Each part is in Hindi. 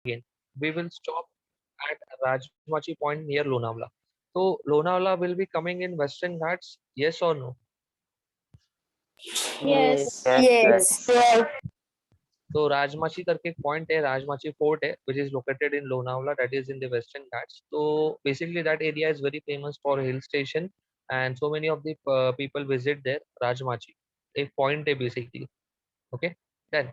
again. We will stop at Rajmachi Point near Lonavala. So Lonavala will be coming in Western Ghats, yes or no? Yes. Yes. So Rajmachi करके एक point है, Rajmachi Fort है, which is located in Lonavala, that is in the Western Ghats. So basically that area is very famous for hill station, and so many of the people visit there. Rajmachi, एक point है basically. Okay, then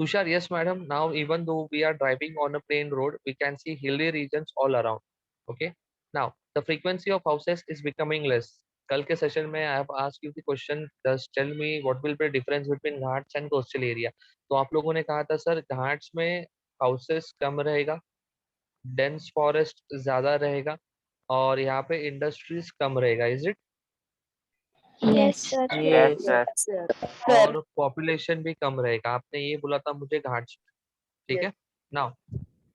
Tushar, yes, madam. Now, even though we are driving on a plain road, we can see hilly regions all around. Okay. Now, the frequency of houses is becoming less. कल के सेशन में I have asked you the question, just tell me what will be the difference between Ghats and coastal area. तो आप लोगों ने कहा था सर घाट्स में हाउसेस कम रहेगा, डेंस फॉरेस्ट ज्यादा रहेगा, और यहाँ पे इंडस्ट्रीज कम रहेगा. Is it? Yes, sir. Yes. और पॉपुलेशन भी कम रहेगा. आपने ये बोला था मुझे घाट्स. ठीक है. नाउ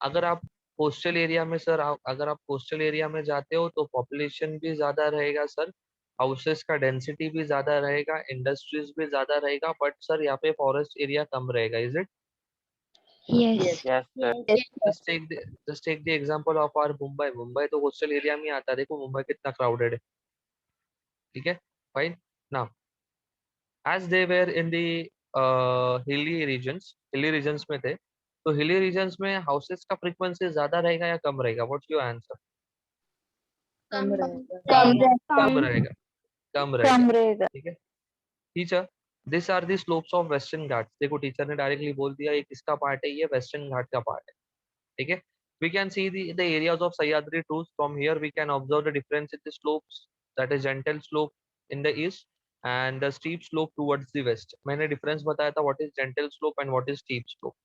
अगर आप कोस्टल एरिया में सर, अगर आप कोस्टल एरिया में जाते हो तो पॉपुलेशन भी ज्यादा रहेगा सर, हाउसेस का डेंसिटी भी ज्यादा रहेगा, इंडस्ट्रीज भी ज्यादा रहेगा, बट सर यहाँ पे फॉरेस्ट एरिया कम रहेगा. Is it? Yes. Yes, sir. Just take the example of our Mumbai. Mumbai तो कोस्टल एरिया में आता है. देखो मुंबई कितना क्राउडेड है. ठीक है, fine. Now as they were in the hilly regions में थे, तो हिली रीजन्स में हाउसेस का फ्रीक्वेंसी ज्यादा रहेगा या कम रहेगा? What's your answer? कम कम रहेगा. कम रहेगा. कम रहेगा. ठीक है. Teacher, this are the slopes of western Ghats. देखो टीचर ने डायरेक्टली बोल दिया ये किसका पार्ट है, ये वेस्टर्न घाट का पार्ट है. ठीक है. We can see the areas of Sahyadri tours. From here we can observe the difference in the slopes, that is gentle slope in the east and the steep slope towards the west. मैंने डिफरेंस बताया था what is gentle slope and what is steep slope.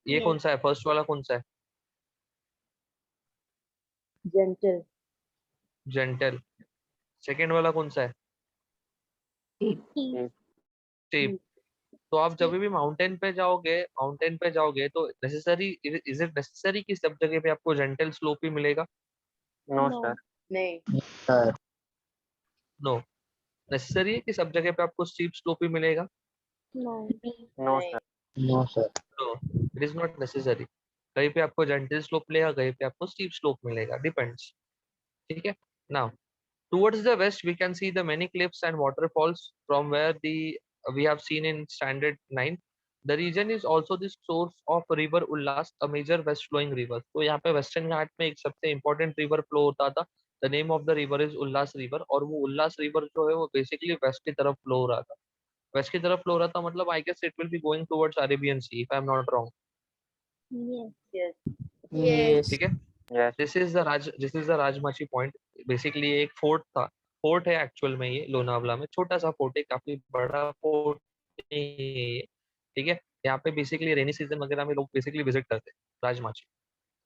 ये कौन सा है? फर्स्ट वाला कौन सा है? जेंटल. सेकेंड वाला कौन सा है? स्टीप. तो आप जब भी माउंटेन पे जाओगे तो नेसेसरी, इज इट नेसेसरी कि सब जगह पे आपको जेंटल स्लोप ही मिलेगा? No, sir. नो. नेसेसरी है कि सब जगह पे आपको स्टीप स्लोप ही मिलेगा? No, sir. No, it is not necessary. कहीं पे आपको जेंटल स्लोप मिलेगा, कहीं पे आपको स्टीप स्लोप मिलेगा, डिपेंड्स. ठीक है. Now towards the west we can see the many cliffs and waterfalls from where the we have seen in standard 9. The region is also the source of river Ullas, a major west flowing river. तो यहाँ पे वेस्टर्न घाट में एक सबसे इम्पोर्टेंट रिवर फ्लो होता था. The name of the river is Ullas river, और वो उल्लास रिवर जो है वो बेसिकली वेस्ट की तरफ फ्लो हो रहा था. वेस्ट की तरफ फ्लो हो रहा था मतलब I guess it will be going towards Arabian sea, if I am not wrong. Yes. ठीक है. Yes. This is the Rajmachi point. Basically एक फोर्ट था. फोर्ट है एक्चुअल में, ये लोनावला में छोटा सा फोर्ट है, काफी बड़ा फोर्ट नहीं है ये. ठीक है. यहाँ पे बेसिकली रेनी सीजन वगैरह में लोग बेसिकली विजिट करते हैं Rajmachi.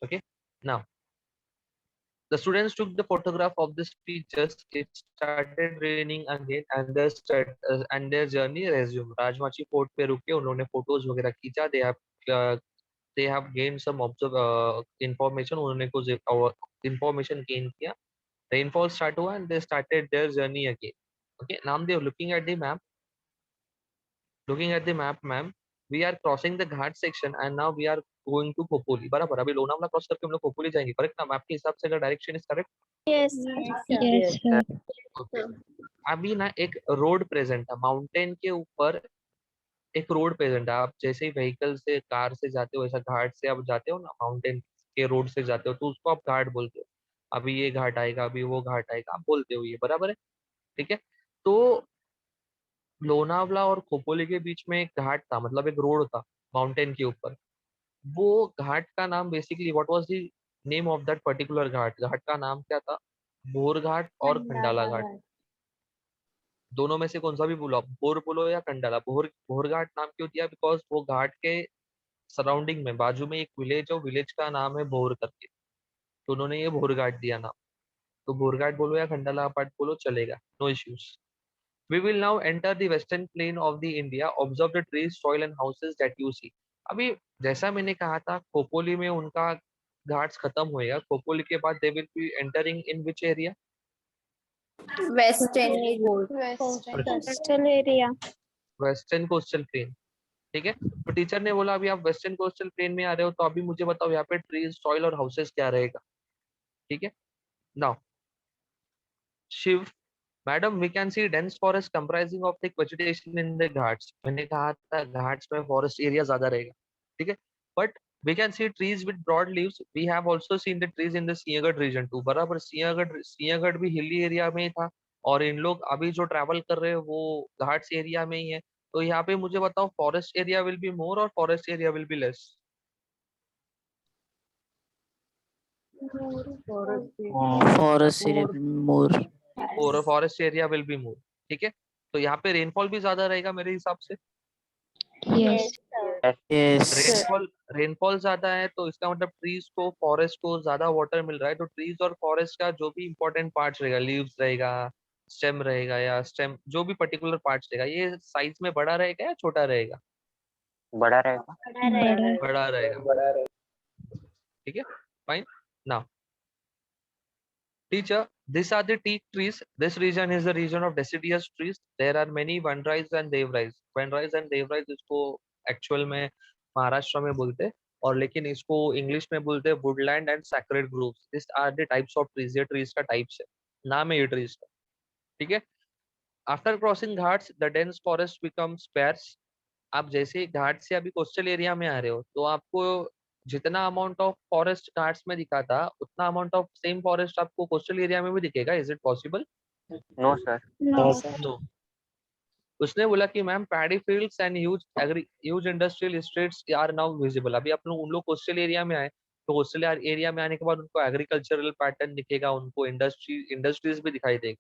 Okay. Now the students took the photograph of the speeches. It started raining again and their journey resumed. Rajmachi fort पे रुके, उन्होंने फोटोज वगैरह खींचा. they have gained some information. उन्होंने कुछ information gain किया. Rainfall start हुआ and they started their journey again. Okay, now they are looking at the map. Ma'am, we are crossing the Ghat section and now we are going to Khopoli. बराबर. अभी लोनावला क्रॉस करके हम लोग खोपोली जाएंगे. करेक्ट ना? मैप के हिसाब से अगर direction is correct. Yes, sir. Okay. अभी ना एक रोड प्रेजेंट है माउंटेन के ऊपर. एक रोड प्रेजेंट है. आप जैसे ही व्हीकल से, कार से जाते हो, ऐसा घाट से आप जाते हो ना, माउंटेन के रोड से जाते हो, तो उसको आप घाट बोलते हो. अभी ये घाट आएगा, अभी वो घाट आएगा, आप बोलते हो ये. बराबर है. ठीक है. तो लोनावला और खोपोली के बीच में एक घाट था, मतलब एक रोड था माउंटेन के ऊपर. वो घाट का नाम basically what was the name of that particular ghat? घाट का नाम क्या था? भोर घाट और खंडाला घाट. दोनों में से कौन सा भी बोलो आप, भोर बोलो या खंडाला. भोर घाट नाम क्यों दिया? बिकॉज वो घाट के सराउंडिंग में बाजू में एक विलेज है, विलेज का नाम है भोर करके, तो उन्होंने ये भोर घाट दिया नाम. तो भोर घाट बोलो या खंडाला घाट बोलो, चलेगा, no issues. We will now enter the western plain of the India. Observe the trees, soil and houses that you see. अभी जैसा मैंने कहा था खोपोली में उनका घाट्स खत्म होएगा. खोपोली के बाद they will be entering in which area? Western area. Western coastal plain. ठीक है। तो टीचर ने बोला अभी आप वेस्टर्न कोस्टल प्लेन में आ रहे हो, तो अभी मुझे बताओ यहाँ पे ट्रीज, सॉइल और हाउसेस क्या रहेगा। ठीक है। Now Shiv, madam we can see dense forest comprising of thick vegetation in the ghats. मैंने कहा था घाट्स में फॉरेस्ट एरिया ज्यादा रहेगा, ठीक है। But we can see trees with broad leaves, we have also seen the trees in the Sinhagad region too. बराबर, सिंहगढ़ भी हिली एरिया में ही था, और इन लोग अभी जो ट्रैवल कर रहे हैं वो घाट्स एरिया में ही है। तो यहाँ पे मुझे बताओ forest area will be more और forest area will be less. Forest area more. Forest area will be more, ठीक है। तो यहाँ पे रेनफॉल भी ज्यादा रहेगा मेरे हिसाब से। Yes. Yes. रेनफॉल ज्यादा है तो इसका मतलब ट्रीज को, फॉरेस्ट को ज्यादा वाटर मिल रहा है। तो ट्रीज और फॉरेस्ट का जो भी इंपॉर्टेंट पार्ट्स रहेगा, लीव्स रहेगा, स्टेम रहेगा, या स्टेम जो भी पर्टिकुलर पार्ट्स रहेगा, ये साइज में बड़ा रहेगा या छोटा रहेगा। बड़ा रहेगा. बड़ा रहेगा, ठीक है। Fine. Now teacher, these are the teak trees. This region is the region of deciduous trees. There are many vanrais and devrais. Vanrais and devrais इसको एक्चुअल में महाराष्ट्र में बोलते हैं, और लेकिन इसको इंग्लिश में बोलते हैं woodland and sacred groves. This are the types of trees. ये ट्रीज का टाइप्स है, नाम है ये ट्रीज का, ठीक है। After crossing ghats the dense forest becomes sparse. आप जैसे ही घाट से अभी कोस्टल एरिया में आ रहे हो, तो आपको जितना अमाउंट ऑफ फॉरेस्ट घाट्स में दिखा था, उतना अमाउंट ऑफ सेम फॉरेस्ट आपको कोस्टल एरिया में भी दिखेगा। Is it possible? No sir. No. No. उसने बोला कि ma'am paddy fields and huge industrial estates are now visible. अभी आप लोग उन लोग कोस्टल एरिया में आए, तो कोस्टल एरिया में आने के बाद उनको एग्रीकल्चरल पैटर्न दिखेगा, उनको इंडस्ट्रीज भी दिखाई देगी,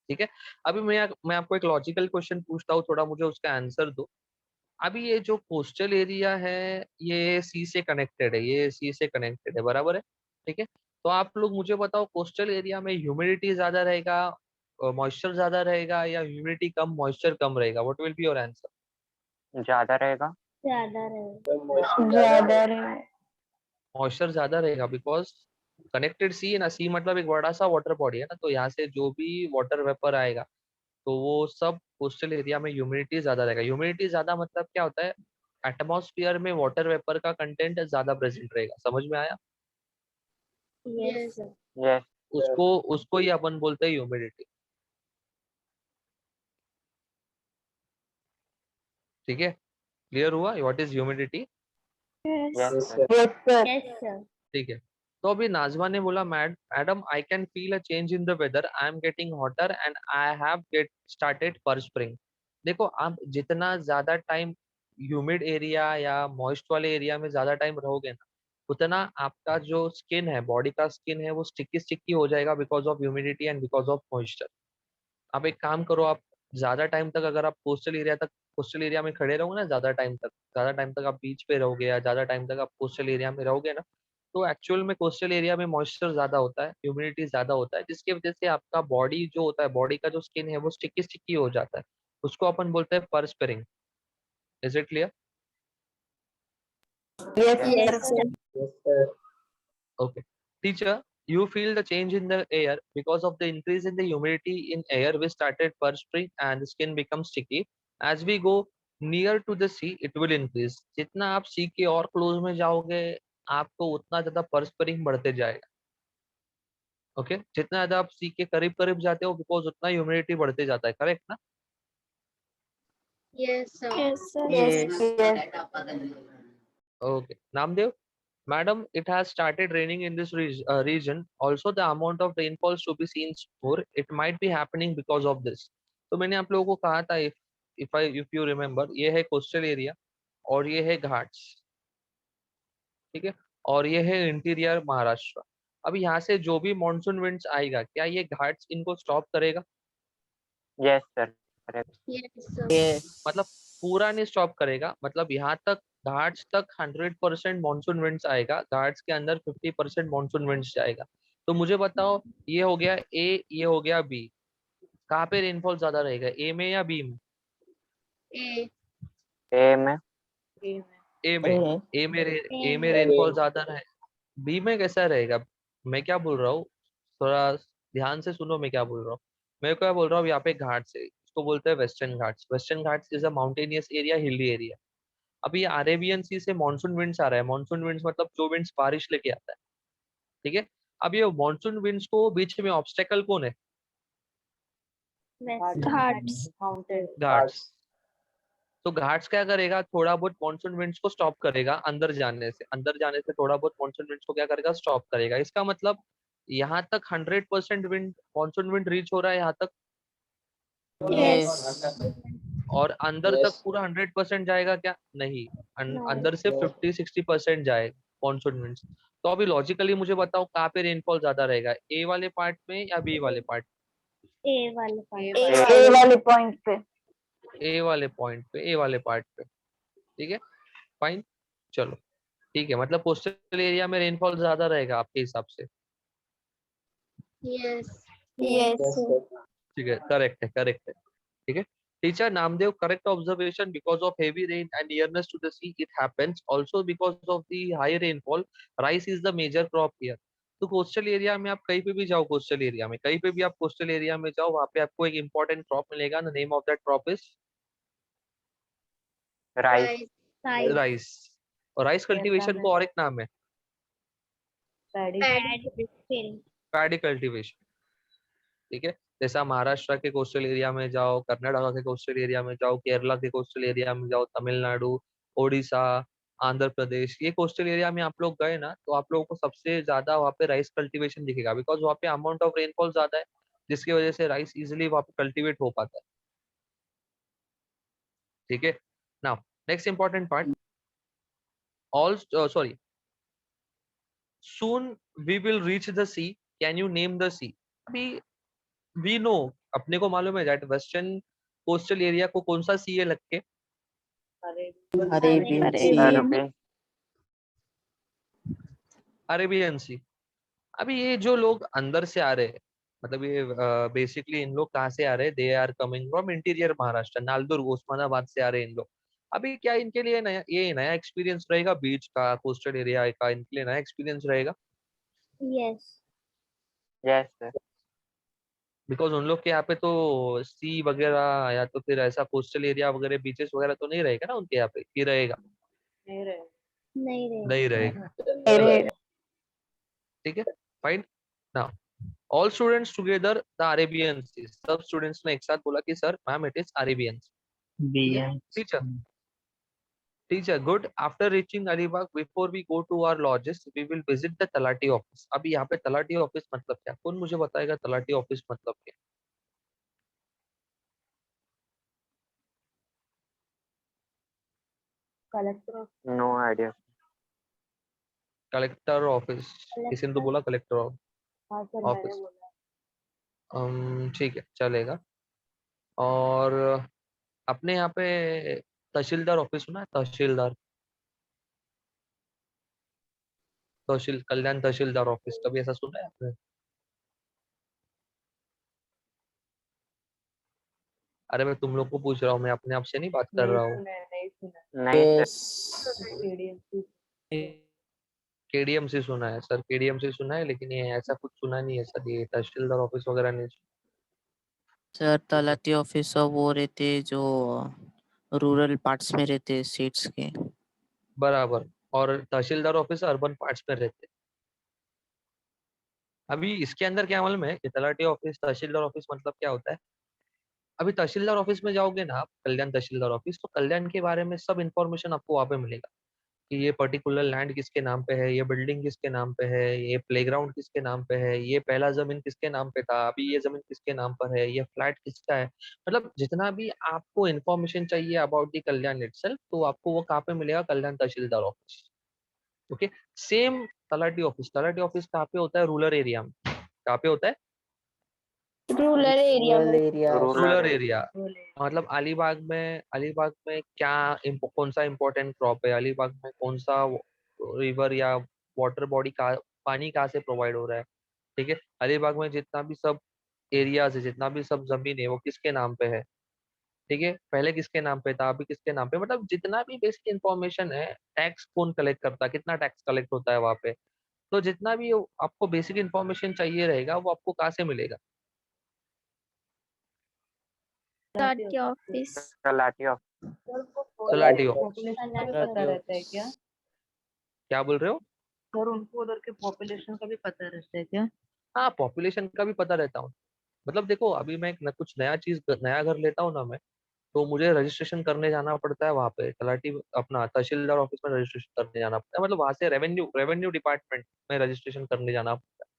ठीक है। अभी मैं आपको एक लॉजिकल क्वेश्चन पूछता हूँ, थोड़ा मुझे उसका आंसर दो। अभी ये जो कोस्टल एरिया है ये सी से कनेक्टेड है, ये सी से कनेक्टेड है, बराबर है, ठीक है। तो आप लोग मुझे बताओ कोस्टल एरिया में ह्यूमिडिटी ज्यादा रहेगा, मॉइस्चर ज्यादा रहेगा, या ह्यूमिडिटी कम मॉइस्चर कम रहेगा? What will be your answer? ज्यादा रहेगा. मॉइस्चर ज्यादा रहेगा, बिकॉज कनेक्टेड सी है ना, सी मतलब एक बड़ा सा वाटर बॉडी है ना, तो यहाँ से जो भी वाटर वेपर आएगा तो वो सब कोस्टल एरिया में ह्यूमिडिटी ज्यादा रहेगा। ह्यूमिडिटी ज्यादा मतलब क्या होता है? एटमॉस्फेयर में वाटर वेपर का कंटेंट ज्यादा प्रेजेंट रहेगा। समझ में आया? Yes. Yes. उसको उसको ही अपन बोलते हैं ह्यूमिडिटी, ठीक है। क्लियर हुआ what is humidity? Yes Yes. sir. ठीक है। तो अभी नाजमा ने बोला madam I can feel a change in the weather, I am getting hotter and I have get started perspiring. देखो, आप जितना ज्यादा टाइम ह्यूमिड एरिया या मॉइस्ट वाले एरिया में ज्यादा टाइम रहोगे ना, उतना आपका जो स्किन है, बॉडी का स्किन है, वो स्टिकी स्टिकी हो जाएगा because of humidity and because of moisture. आप एक काम करो, आप ज्यादा टाइम तक अगर आप कोस्टल एरिया में खड़े रहोगे ना, ज्यादा टाइम तक आप बीच पे रहोगे, या ज्यादा टाइम तक आप कोस्टल एरिया में रहोगे ना, तो एक्चुअल में कोस्टल एरिया में मॉइस्चर ज्यादा होता है, ह्यूमिडिटी ज्यादा होता है, जिसकी वजह से आपका बॉडी जो होता है, बॉडी का जो स्किन है वो स्टिकी स्टिकी हो जाता है। उसको अपन बोलते हैं perspiring. Is it clear? Yes. Okay. Teacher, you feel the change in the air because of the increase in the humidity in air. We started perspiring and the skin becomes sticky. As we go near to the sea, it will increase. जितना आप सी के और क्लोज में जाओगे, आपको उतना ज्यादा परस्पिरिंग बढ़ते जाएगा। ओके, जितना ज्यादा आप सी के करीब करीब जाते हो, बिकॉज उतना ह्यूमिडिटी बढ़ते जाता है, करेक्ट ना? Yes, sir. Okay. Namdev, madam, it has started raining in this region. Also, the amount of rainfalls to be seen more. It might be happening because of this. तो मैंने आप लोगों को कहा था, if you remember, ये है कोस्टल एरिया और ये है घाट्स, ठीक है, और ये है इंटीरियर महाराष्ट्र। अब यहाँ से जो भी मॉनसून विंड्स आएगा, क्या ये घाट्स इनको स्टॉप करेगा? Yes sir. Correct. Yes, sir. Yes. मतलब पूरा नहीं स्टॉप करेगा, मतलब यहाँ तक घाट्स तक 100% मानसून विंड्स आएगा, घाट्स के अंदर 50% मानसून विंड्स जाएगा। तो मुझे बताओ, ये हो गया ए, ये हो गया बी, कहाँ पे रेनफॉल ज्यादा रहेगा, ए में या बी में? A. A में. ए में। ए में रेनफॉल ज्यादा रहे, बी में कैसा रहेगा? मैं क्या बोल रहा हूँ, थोड़ा ध्यान से सुनो मैं क्या बोल रहा हूँ। मैं क्या बोल रहा हूँ, यहाँ पे घाट से उसको बोलते हैं western Ghats. Western Ghats is a mountainous area, hilly area. अभी अरेबियन सी से मानसून विंड्स आ रहा है। मानसून विंड्स मतलब जो विंड्स बारिश लेके आता है, ठीक है। अब ये मानसून विंड्स को बीच में ऑब्स्टेकल कौन है? घाट्स। घाट्स। तो घाट्स क्या करेगा, थोड़ा बहुत मानसून विंड्स को स्टॉप करेगा अंदर जाने से थोड़ा बहुत मानसून विंड्स को क्या करेगा, स्टॉप करेगा। इसका मतलब यहाँ तक 100% विंड, मानसून विंड रीच हो रहा है यहाँ तक, यस। और अंदर तक पूरा 100% जाएगा क्या? नहीं, अंदर से 50-60% जाएगा मानसून विंड्स। तो अभी लॉजिकली मुझे बताओ कहाँ पे रेनफॉल ज्यादा रहेगा, ए वाले पार्ट में या बी वाले पार्ट? ए वाले पार्ट। ए वाले पॉइंट पे। ए वाले पॉइंट पे, ए वाले पार्ट पे, ठीक है, फाइन। चलो ठीक है, मतलब कोस्टल एरिया में रेनफॉल ज्यादा रहेगा आपके हिसाब से? यस। यस। ठीक है, करेक्ट है, करेक्ट है, ठीक है। Teacher Namdev, correct observation. Because of heavy rain and nearness to the sea it happens, also because of the high rainfall rice is the major crop here. तो कोस्टल एरिया में आप कहीं पे भी जाओ, कोस्टल एरिया में कहीं पे भी आप कोस्टल एरिया में जाओ, वहाँ पे आपको एक इंपॉर्टेंट क्रॉप मिलेगा। The name of that crop is rice. Rice. Rice. और राइस कल्टीवेशन को और एक नाम है पैडी। पैडी कल्टीवेशन, ठीक है। जैसा महाराष्ट्र के कोस्टल एरिया में जाओ, कर्नाटक के कोस्टल एरिया में जाओ, केरला के कोस्टल एरिया में जाओ, तमिलनाडु, ओडिशा, आंध्र प्रदेश, ये कोस्टल एरिया में आप लोग गए ना, तो आप लोगों को सबसे ज्यादा वहाँ पे राइस कल्टीवेशन दिखेगा। बिकॉज वहाँ पे अमाउंट ऑफ रेनफॉल ज्यादा है, जिसकी वजह से राइस इजिली वहाँ पे कल्टीवेट हो पाता है, ठीक है। Now next important part, all sorry, soon we will reach the sea, can you name the sea? अभी वी नो, अपने को मालूम है दैट वेस्टर्न कोस्टल एरिया को कौन सा सी है लग के? अरेबियन। अरबी। अरेबियन सी। अभी ये जो लोग अंदर से आ रहे हैं, मतलब ये बेसिकली इन लोग कहाँ से आ रहे हैं? They are coming from interior Maharashtra, Naldurg, Osmanabad से आ रहे हैं इन लोग। अभी क्या इनके लिए नया, ये नया एक्सपीरियंस रहेगा बीच का, कोस्टल एरिया का, इनके लिए नया एक्सपीरियंस रहेगा। यस। Yes sir. बिकॉज उन लोग के यहाँ पे तो सी वगैरह या तो फिर ऐसा कोस्टल एरिया वगैरह, बीचेस वगैरह तो नहीं रहेगा ना उनके यहाँ पे, ही रहेगा? नहीं रहेगा। नहीं रहेगा, ठीक है, fine. Now all students together the Arabian sea. सब स्टूडेंट्स ने एक साथ बोला कि sir ma'am it is Arabian. ठीक है teacher, teacher good. After reaching Alibag, before we go to our lodges, we will visit the talati office. अभी यहाँ पे तलाटी ऑफिस मतलब क्या, कौन मुझे बताएगा तलाटी ऑफिस मतलब क्या? No idea. कलेक्टर ऑफिस, किसी ने तो बोला कलेक्टर ऑफिस। ठीक है, चलेगा। और अपने यहाँ पे तहसीलदार ऑफिस सुना है? तहसीलदार, कल्याण तहसीलदार ऑफिस, कभी ऐसा सुना है आपने? अरे मैं तुम लोग को पूछ रहा हूँ, मैं अपने आप से नहीं बात कर रहा हूँ। नहीं सर। केडीएमसी सुना है सर, केडीएमसी सुना है, लेकिन ये ऐसा कुछ सुना नहीं है सर, ये तहसीलदार ऑफिस वगैरह नहीं सुना। सर तलाटी ऑफिस वो रहते जो रूरल पार्ट्स में रहते स्टेट्स के। बराबर। और तहसीलदार ऑफिस अर्बन पार्ट्स में रहते हैं। अभी इसके अंदर क्या मालूम है कि तलाटी ऑफिस, तहसीलदार ऑफिस मतलब क्या होता है? अभी तहसीलदार ऑफिस में जाओगे ना आप, कल्याण तहसीलदार ऑफिस, तो कल्याण के बारे में सब इन्फॉर्मेशन आपको वहाँ पे मिलेगा कि ये पर्टिकुलर लैंड किसके नाम पे है, ये बिल्डिंग किसके नाम पे है, ये प्लेग्राउंड किसके नाम पे है, ये पहला जमीन किसके नाम पे था, अभी ये जमीन किसके नाम पर है, ये फ्लैट किसका है। मतलब जितना भी आपको इन्फॉर्मेशन चाहिए अबाउट द कल्याण इटसेल्फ, तो आपको वो कहाँ पे मिलेगा? Kalyan tehsildar office, okay. Same talati office, talati office कहाँ पे होता है? रूरल एरिया में। कहाँ पे होता है? रूरल एरिया में। Rural area. मतलब अलीबाग में क्या कौन सा इम्पोर्टेंट क्रॉप है, अलीबाग में कौन सा रिवर या वाटर बॉडी का पानी कहाँ से प्रोवाइड हो रहा है, ठीक है। अलीबाग में जितना भी सब एरियाज है, जितना भी सब जमीन है, वो किसके नाम पे है, ठीक है। पहले किसके नाम पे था, अभी किसके नाम पे, मतलब जितना भी बेसिक इन्फॉर्मेशन है। टैक्स कौन कलेक्ट करता है, कितना टैक्स कलेक्ट होता है वहाँ पे, तो जितना भी आपको बेसिक इन्फॉर्मेशन चाहिए रहेगा, वो आपको कहाँ से मिलेगा? Talati office talati of talati office. Population का भी पता रहता है क्या? क्या बोल रहे हो? सर उनको उधर के पॉपुलेशन का भी पता रहता है क्या? हाँ, पॉपुलेशन का भी पता रहता हूँ। मतलब देखो, अभी मैं कुछ नया चीज नया घर लेता हूँ ना मैं, तो मुझे रजिस्ट्रेशन करने जाना पड़ता है वहाँ पे तलाटी अपना तहसीलदार ऑफिस में रजिस्ट्रेशन करने जाना पड़ता है। मतलब वहां से रेवेन्यू डिपार्टमेंट में रजिस्ट्रेशन करने जाना पड़ता है।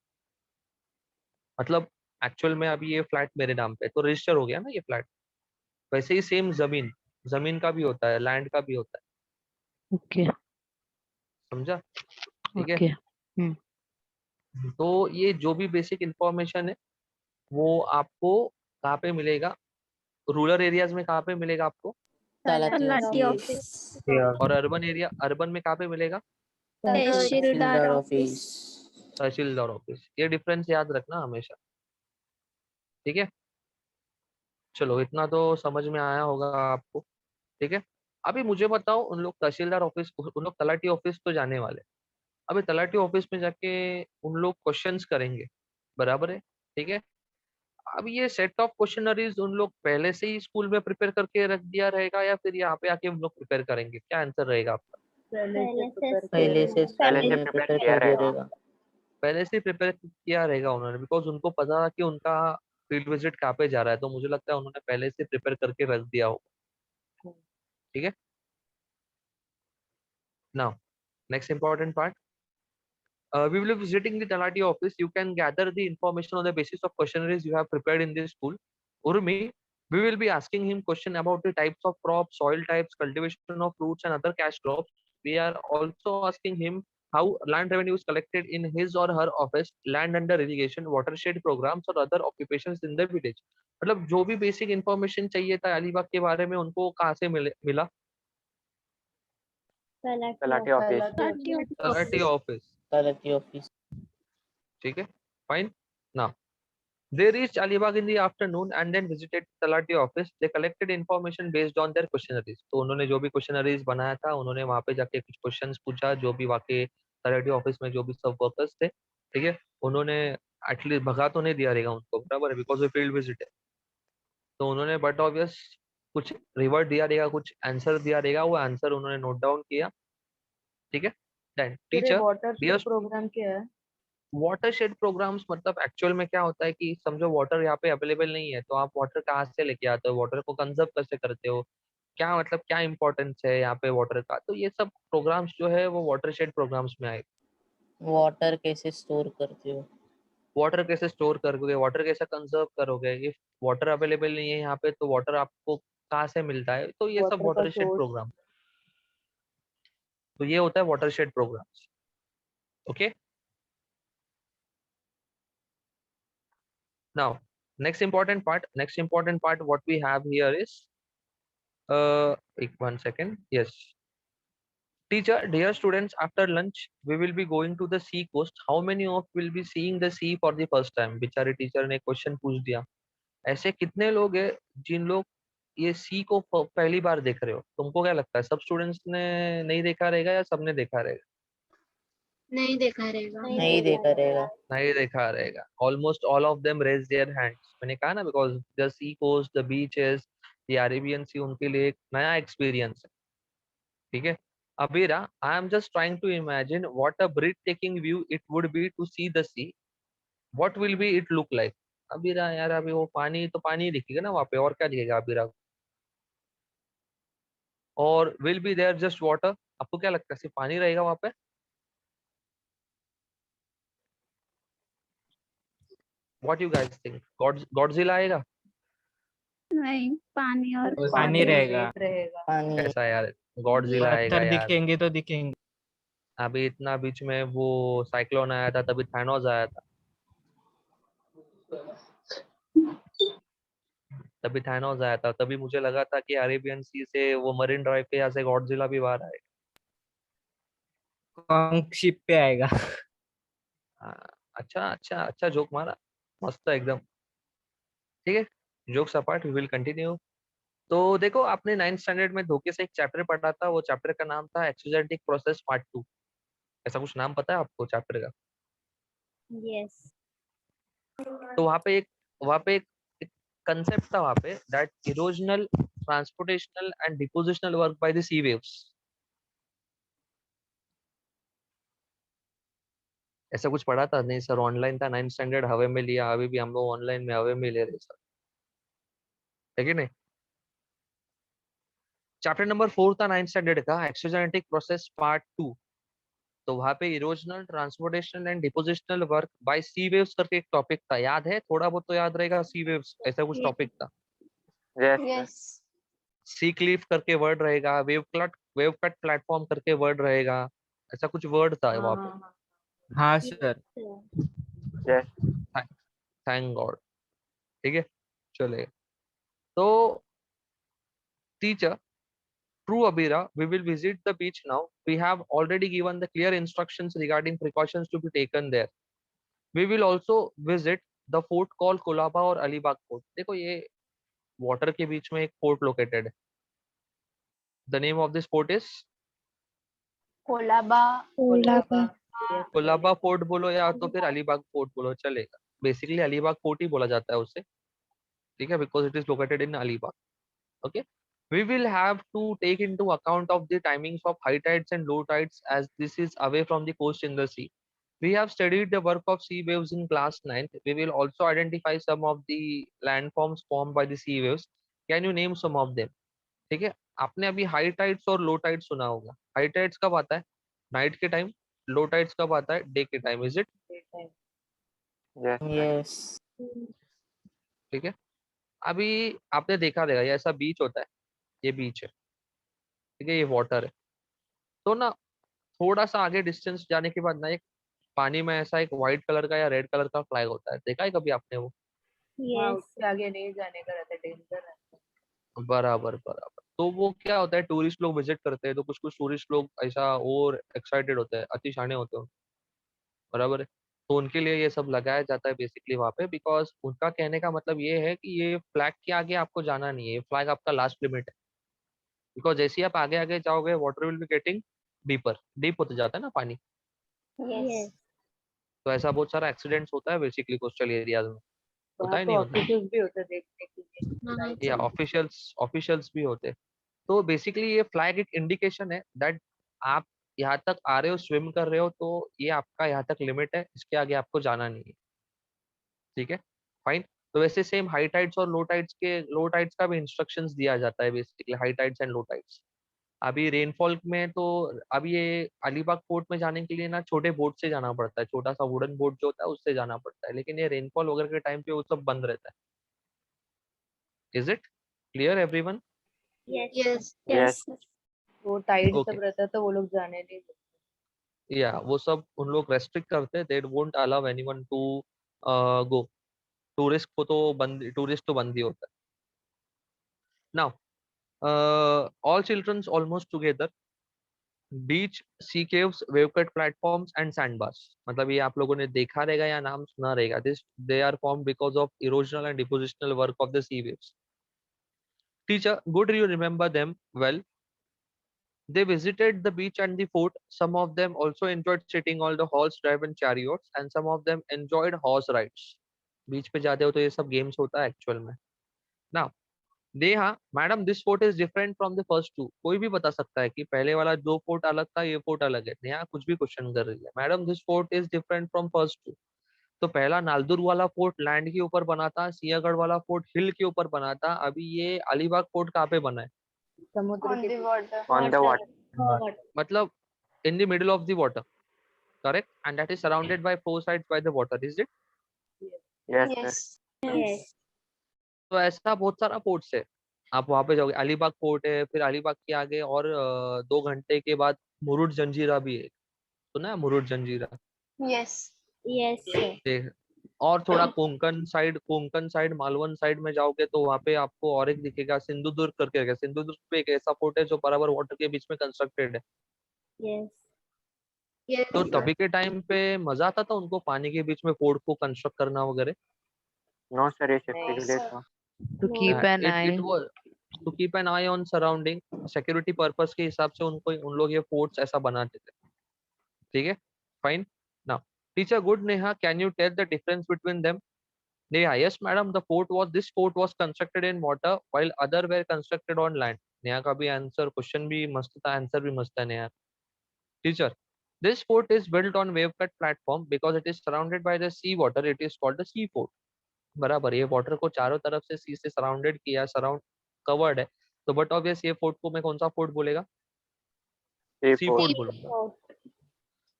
मतलब एक्चुअल में अभी ये फ्लैट मेरे नाम पे है, तो रजिस्टर हो गया ना ये फ्लैट। वैसे ही सेम जमीन जमीन का भी होता है, लैंड का भी होता है। ओके समझा? ठीक है। ओके तो ये जो भी बेसिक इंफॉर्मेशन है वो आपको कहाँ पे मिलेगा? रूरल एरियाज में कहाँ पे मिलेगा आपको? तलाटी ऑफिस और अर्बन में कहाँ पे मिलेगा? तहसीलदार ऑफिस तहसीलदार ऑफिस। ये डिफरेंस याद रखना हमेशा। ठीक है, चलो इतना तो समझ में आया होगा आपको। ठीक है, अभी मुझे बताओ, उन लोग तहसीलदार ऑफिस, उन लोग तलाटी ऑफिस तो जाने वाले। अभी तलाटी ऑफिस में जाके उन लोग क्वेश्चंस करेंगे, बराबर है? ठीक है। अब ये सेट ऑफ क्वेश्चनरीज उन लोग पहले से ही स्कूल में प्रिपेयर करके रख दिया रहेगा, या फिर यहाँ पे आके उन लोग प्रिपेयर करेंगे? क्या आंसर रहेगा आपका? पहले से प्रिपेयर किया रहेगा। पहले से प्रिपेयर किया रहेगा उन्होंने, बिकॉज उनको पता था कि उनका फील्ड विजिट कहाँ पे जा रहा है, तो मुझे लगता है उन्होंने पहले से प्रिपेयर करके रख दिया होगा। ठीक है। Now next important part, we will be visiting the Talati office. You can gather the information on the basis of questionnaires you have prepared in this school. Urmi, we will be asking him question about the types of crops, soil types, cultivation of fruits and other cash crops. We are also asking him how land revenue is collected in his or her office, land under irrigation, watershed programs or other occupations in the village. मतलब जो भी बेसिक इंफॉर्मेशन चाहिए था अलीबाग के बारे में, उनको कहाँ से मिला? Talati office. Talati office. Talati office ठीक है, fine. Now they reached Alibag in the afternoon and then visited Talati office. They collected information based on their questionnaires. तो उन्होंने जो भी questionnaires बनाया था, उन्होंने वहां पे जाके कुछ क्वेश्चंस पूछा, जो भी वाके तलाटी ऑफिस में जो भी सब वर्कर्स थे। ठीक है, उन्होंने एटलीस्ट भगा तो नहीं दिया रहेगा उनको, बराबर है, बिकॉज वो फील्ड विजिट है। तो उन्होंने बट ऑब्वियस कुछ रिवर्ट दिया रहेगा, कुछ आंसर दिया रहेगा, वो आंसर उन्होंने नोट डाउन किया। ठीक है, देन टीचर वाटर प्रोग्राम क्या है? वाटरशेड प्रोग्राम्स मतलब एक्चुअल में क्या होता है कि समझो वाटर यहाँ पे अवेलेबल नहीं है, तो आप वाटर कहाँ से लेके आते हो, वाटर को कंजर्व कैसे करते हो, क्या मतलब क्या इंपॉर्टेंस है यहाँ पे वाटर का, तो ये सब प्रोग्राम्स जो है वो वाटरशेड प्रोग्राम्स में आए। वाटर कैसे स्टोर करते हो? वाटर कैसे स्टोर करोगे, वाटर कैसे कंजर्व करोगे, इफ वाटर अवेलेबल नहीं है यहाँ पे तो वाटर आपको कहाँ से मिलता है, तो ये सब वाटरशेड प्रोग्राम। तो ये होता है watershed programs. Okay, now next important part what we have here is one second, yes. Teacher, dear students, after lunch we will be going to the sea coast. How many of will be seeing the sea for the first time? बेचारे टीचर ने क्वेश्चन पूछ दिया, ऐसे कितने लोग हैं जिन लोग ये सी को पहली बार देख रहे हो? तुमको क्या लगता है, सब स्टूडेंट्स ने नहीं देखा रहेगा या सबने देखा रहेगा? नहीं देखा रहेगा नहीं देखा रहेगा। नहीं देखा रहेगा। Almost all of them raise their hands. मैंने कहा ना, because the sea coast, the beaches, the Arabian sea उनके लिए एक नया एक्सपीरियंस है। ठीक है, Abira, I am just trying to imagine what a breathtaking view it would be to see the sea. What will be it look like? Abira यार, अभी वो पानी तो पानी ही दिखेगा ना वहाँ पे, और क्या दिखेगा Abira? Or will be there just water? आपको क्या लगता है सिर्फ पानी रहेगा वहाँ पे? What you guys think? Godzilla आएगा? नहीं पानी और पानी रहेगा। पानी कैसा यार, गॉडजिला आएगा पत्थर यार? दिखेंगे तो दिखेंगे। अभी इतना बीच में वो साइक्लोन आया था, तभी थानोस आया था, तभी मुझे लगा था कि अरेबियन सी से वो मरीन ड्राइव के यहाँ से गॉडजिला भी बाहर आएगा। कॉन्क शिप पे आएगा। हाँ, अच्छा अच्छा अच्छा जोक मारा, मस्त है एकदम। ठीक है, jokes apart, we will continue. तो देखो, आपने 9th स्टैंडर्ड में धोखे से एक चैप्टर पढ़ा था, वो चैप्टर का नाम था एक्सोजेंटिक प्रोसेस पार्ट 2। ऐसा कुछ नाम पता है आपको चैप्टर का? यस तो वहाँ पे एक कंसेप्ट था वहां पे that erosional, transportational and depositional work by the sea waves. ऐसा कुछ पढ़ा था? नहीं सर, ऑनलाइन था, 9th स्टैंडर्ड हवे में लिया, अभी भी हम लोग ऑनलाइन में हवे में ले रहे सर, है कि नहीं? चैप्टर नंबर 4 था 9th स्टैंडर्ड का, एक्सोजेनेटिक प्रोसेस पार्ट 2। तो वहां पे erosional, transportational and depositional work by sea waves करके एक टॉपिक था, याद है? थोड़ा बहुत तो याद रहेगा, सी वेव्स ऐसा कुछ टॉपिक था। यस सी क्लिफ करके वर्ड रहेगा, वेव कट प्लेटफॉर्म करके वर्ड रहेगा, ऐसा कुछ वर्ड था वहां पे। हाँ सर। Thank God. ठीक है, चलेगा। तो teacher, true Abira, we will visit the beach now. We have already given the clear instructions regarding precautions to be taken there. We will also visit the fort called Kolaba और अलीबाग फोर्ट। देखो ये वाटर के बीच में एक फोर्ट लोकेटेड है। The name of this fort is Colaba Colaba fort बोलो या तो फिर अलीबाग फोर्ट बोलो, चलेगा। बेसिकली अलीबाग फोर्ट ही बोला जाता है उसे, ठीक है, because it is located in Alibag. Okay, we will have to take into account of the timings of high tides and low tides as this is away from the coast in the sea. We have studied the work of sea waves in class 9th. We will also identify some of the landforms formed by the sea waves. Can you name some of them? ठीक है, आपने अभी हाई टाइड्स और लो टाइड्स सुना होगा। हाई टाइड्स कब आता है? नाइट के टाइम। लो टाइड्स कब आता है? डे के टाइम। Is it? Yes. ठीक है, अभी आपने देखा रहेगा, ये ऐसा बीच होता है, ये बीच है, ठीक है, ये वाटर है। तो ना थोड़ा सा आगे डिस्टेंस जाने के बाद ना एक पानी में ऐसा एक व्हाइट कलर का या रेड कलर का फ्लैग होता है, देखा है कभी आपने वो? हाँ, यस उसके आगे नहीं जाने का रहता, डेंजर रहता बराबर बराबर। तो वो क्या होता है, टूरिस्ट लोग विजिट करते हैं, तो कुछ कुछ टूरिस्ट लोग ऐसा और एक्साइटेड होते हैं, अति शाने होते हैं, बराबर है। तो उनके लिए ये सब लगाया जाता है बेसिकली वहां पे, बिकॉज उनका कहने का मतलब ये है कि ये फ्लैग के आगे आपको जाना नहीं है, ये फ्लैग आपका लास्ट लिमिट है। बिकॉज जैसे ही आप आगे आगे जाओगे water will be getting deeper, deep होते जाता है ना पानी। यस तो ऐसा बहुत सारा एक्सीडेंट्स होता है बेसिकली कोस्टल एरियाज में, होता वहाँ है तो नहीं होता? ऑफिसर्स भी होते देखने के लिए। या ऑफिशियल्स भी होते हैं। तो बेसिकली ये फ्लैग एक इंडिकेशन है दैट आप यहाँ तक आ रहे हो, स्विम कर रहे हो, तो ये आपका यहाँ तक लिमिट है, इसके आगे आपको जाना नहीं है, ठीक है, फाइन। तो वैसे सेम हाई टाइड्स और लो टाइड्स का भी इंस्ट्रक्शंस दिया जाता है basically, high tides and low tides. अभी रेनफॉल में तो अभी ये अलीबाग पोर्ट में जाने के लिए ना छोटे बोट से जाना पड़ता है, छोटा सा वुडन बोट जो होता है उससे जाना पड़ता है, लेकिन ये रेनफॉल वगैरह के टाइम पे वो सब बंद रहता है। Is it clear everyone? Yes yes वो टाइड ओके, सब रहता है तो वो लोग जाने नहीं देते। या वो सब उन लोग रेस्ट्रिक्ट करते हैं, they won't allow anyone to go. Tourist तो बंद ही होता है। Now all childrens almost together, beach, sea caves, wave cut platforms and sandbars, मतलब ये आप लोगों ने देखा रहेगा या नाम सुना रहेगा। This they are form because of erosional and depositional work of the sea waves. Teacher, good you remember them well. They visited the beach and the fort. Some of them also enjoyed sitting on the horse-driven chariots, and some of them enjoyed horse rides. बीच पे जाते हो तो ये सब गेम्स होता है एक्चुअल में। Now, Neha madam, this fort is different from the first two. कोई भी बता सकता है कि पहले वाला जो फोर्ट अलग था, ये फोर्ट अलग है। नेहा कुछ भी क्वेश्चन कर रही है। Madam, this fort is different from first two. तो पहला नालदुर वाला फोर्ट लैंड के ऊपर बना था, सिंहगढ़ वाला फोर्ट हिल के ऊपर बना था, अभी ये अलीबाग फोर्ट कहाँ पे बना है? समुद्र के ऑन द वाटर मतलब in the middle of the water, correct, and that is surrounded by four sides by the water, is it? Yes yes तो ऐसा बहुत सारा फोर्ट्स है, आप वहां पे जाओगे, अलीबाग फोर्ट है, फिर अलीबाग के आगे और 2 घंटे के बाद मुरुड जंजीरा भी है, सुना है मुरुड जंजीरा? यस यस ये- और थोड़ा कोंकण साइड मालवन साइड में जाओगे तो वहां पे आपको और एक दिखेगा, सिंधुदुर्ग करके है। सिंधुदुर्ग पे एक ऐसा फोर्ट है जो बराबर वाटर के बीच में कंस्ट्रक्टेड है। यस तो तभी के टाइम पे मजा आता था उनको पानी के बीच में फोर्ट को कंस्ट्रक्ट करना वगैरह। No, sir, ये नहीं, safety के लिए था। to keep an it eye। It was to keep an eye on surrounding, security purpose के हिसाब से उनको उन लोग ये फोर्ट्स ऐसा बनाते थे, ठीक है, fine. Now teacher, good Neha, can you tell the difference between them? Neha, yes madam, this fort was constructed in water while other were constructed on land. Neha का भी आंसर, क्वेश्चन भी मस्त था, आंसर भी मस्त है Neha. Teacher, this fort is built on wave cut platform because it is surrounded by the sea water. It is called the sea fort. बराबर, ये वाटर को चारों तरफ से सी से सराउंडेड किया, सराउंड कवर्ड है, तो बट ऑब्वियस ये फोर्ट को मैं कौन सा फोर्ट बोलेगा? सी Seaport. फोर्ट बोलूंगा.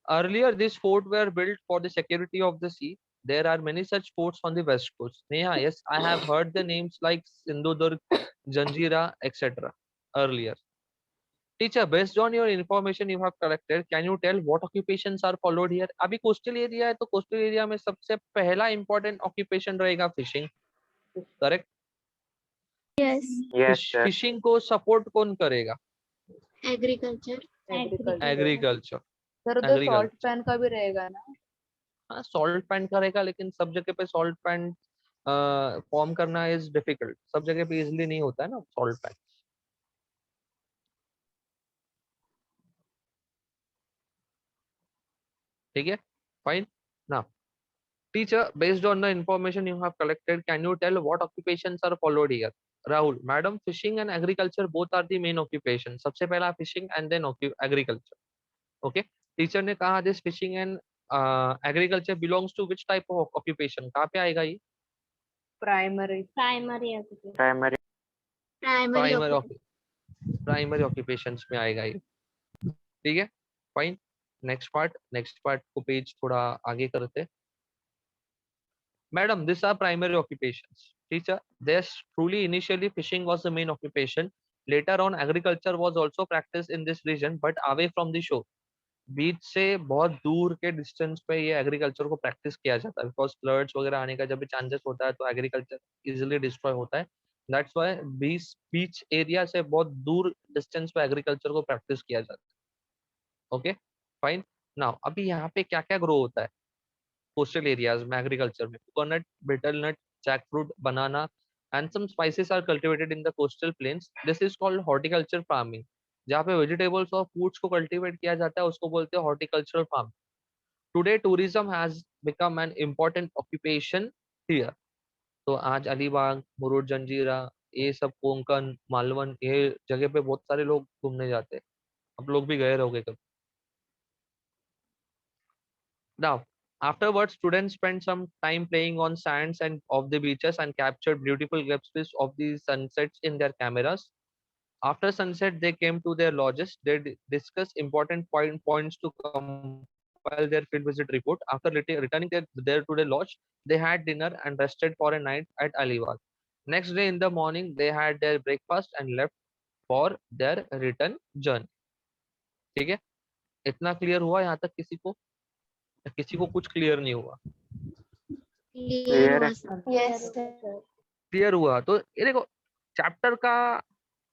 Earlier, these forts were built for the security of the sea. There are many such forts on the west coast. Neha, yes, I have heard the names like Sindhudurg, Janjira, etc. earlier. Teacher, based on your information you have collected, can you tell what occupations are followed here? अभी coastal area है, तो coastal area में सबसे पहला important occupation रहेगा fishing. Correct? Yes. Yes, sir. Fishing को support कौन करेगा? Agriculture. Agriculture. सर तो Agriculture. सॉल्ट पैन का भी रहेगा ना? हाँ, सॉल्ट पैन करेगा, लेकिन सब जगह पे सॉल्ट पैन फॉर्म करना इज डिफिकल्ट. सब जगह पे इजीली नहीं होता है ना सॉल्ट पैन. ठीक है, fine. Now teacher, based on the information you have collected, can you tell what occupations are followed here? Rahul, madam, fishing and agriculture both are the main occupation. सबसे पहला fishing and then agriculture. Okay, teacher ने कहा this fishing and agriculture belongs to which type of occupation? कहाँ पे आएगा ये? Primary. Primary. Primary. Primary occupations में आएगा ये. ठीक है, फाइन. नेक्स्ट पार्ट को पेज थोड़ा आगे करते. Madam, this are primary occupations. Teacher, there's truly initially fishing was the main occupation. Later on agriculture was also practiced in this region but away from the shore. बीच से बहुत दूर के डिस्टेंस पे ये एग्रीकल्चर को प्रैक्टिस किया जाता है, बिकॉज फ्लड्स वगैरह आने का जब भी चांसेस होता है तो एग्रीकल्चर इजीली डिस्ट्रॉय होता है. दैट्स व्हाई बीच एरिया से बहुत दूर डिस्टेंस पे एग्रीकल्चर को प्रैक्टिस किया जाता है. Okay, fine. नाउ अभी यहाँ पे क्या क्या ग्रो होता है कोस्टल एरियाज में एग्रीकल्चर में? Coconut, betel nut, jackfruit, banana and some spices are cultivated in the coastal plains. This is called horticulture farming. जहाँ पे वेजिटेबल्स और फूड्स को कल्टीवेट किया जाता है उसको बोलते हैं horticultural farm. Today tourism has become an important occupation here. तो आज अलीबाग, मुरुड जंजीरा, ये सब कोंकण, मालवन, ये जगह पे बहुत सारे लोग घूमने जाते हैं. आप लोग भी गए रहोगे कभी. Now, afterwards, students spent some time playing on sands and of the beaches and captured beautiful glimpses of the sunsets in their cameras. After sunset, they came to their lodges. They discussed important points to compile their field visit report. After returning there to the lodge, they had dinner and rested for a night at Aliwal. Next day in the morning, they had their breakfast and left for their return journey. ठीक है, इतना क्लियर हुआ यहाँ तक? किसी को कुछ क्लियर नहीं हुआ? Clear. Yes. क्लियर हुआ? तो ये देखो, चैप्टर का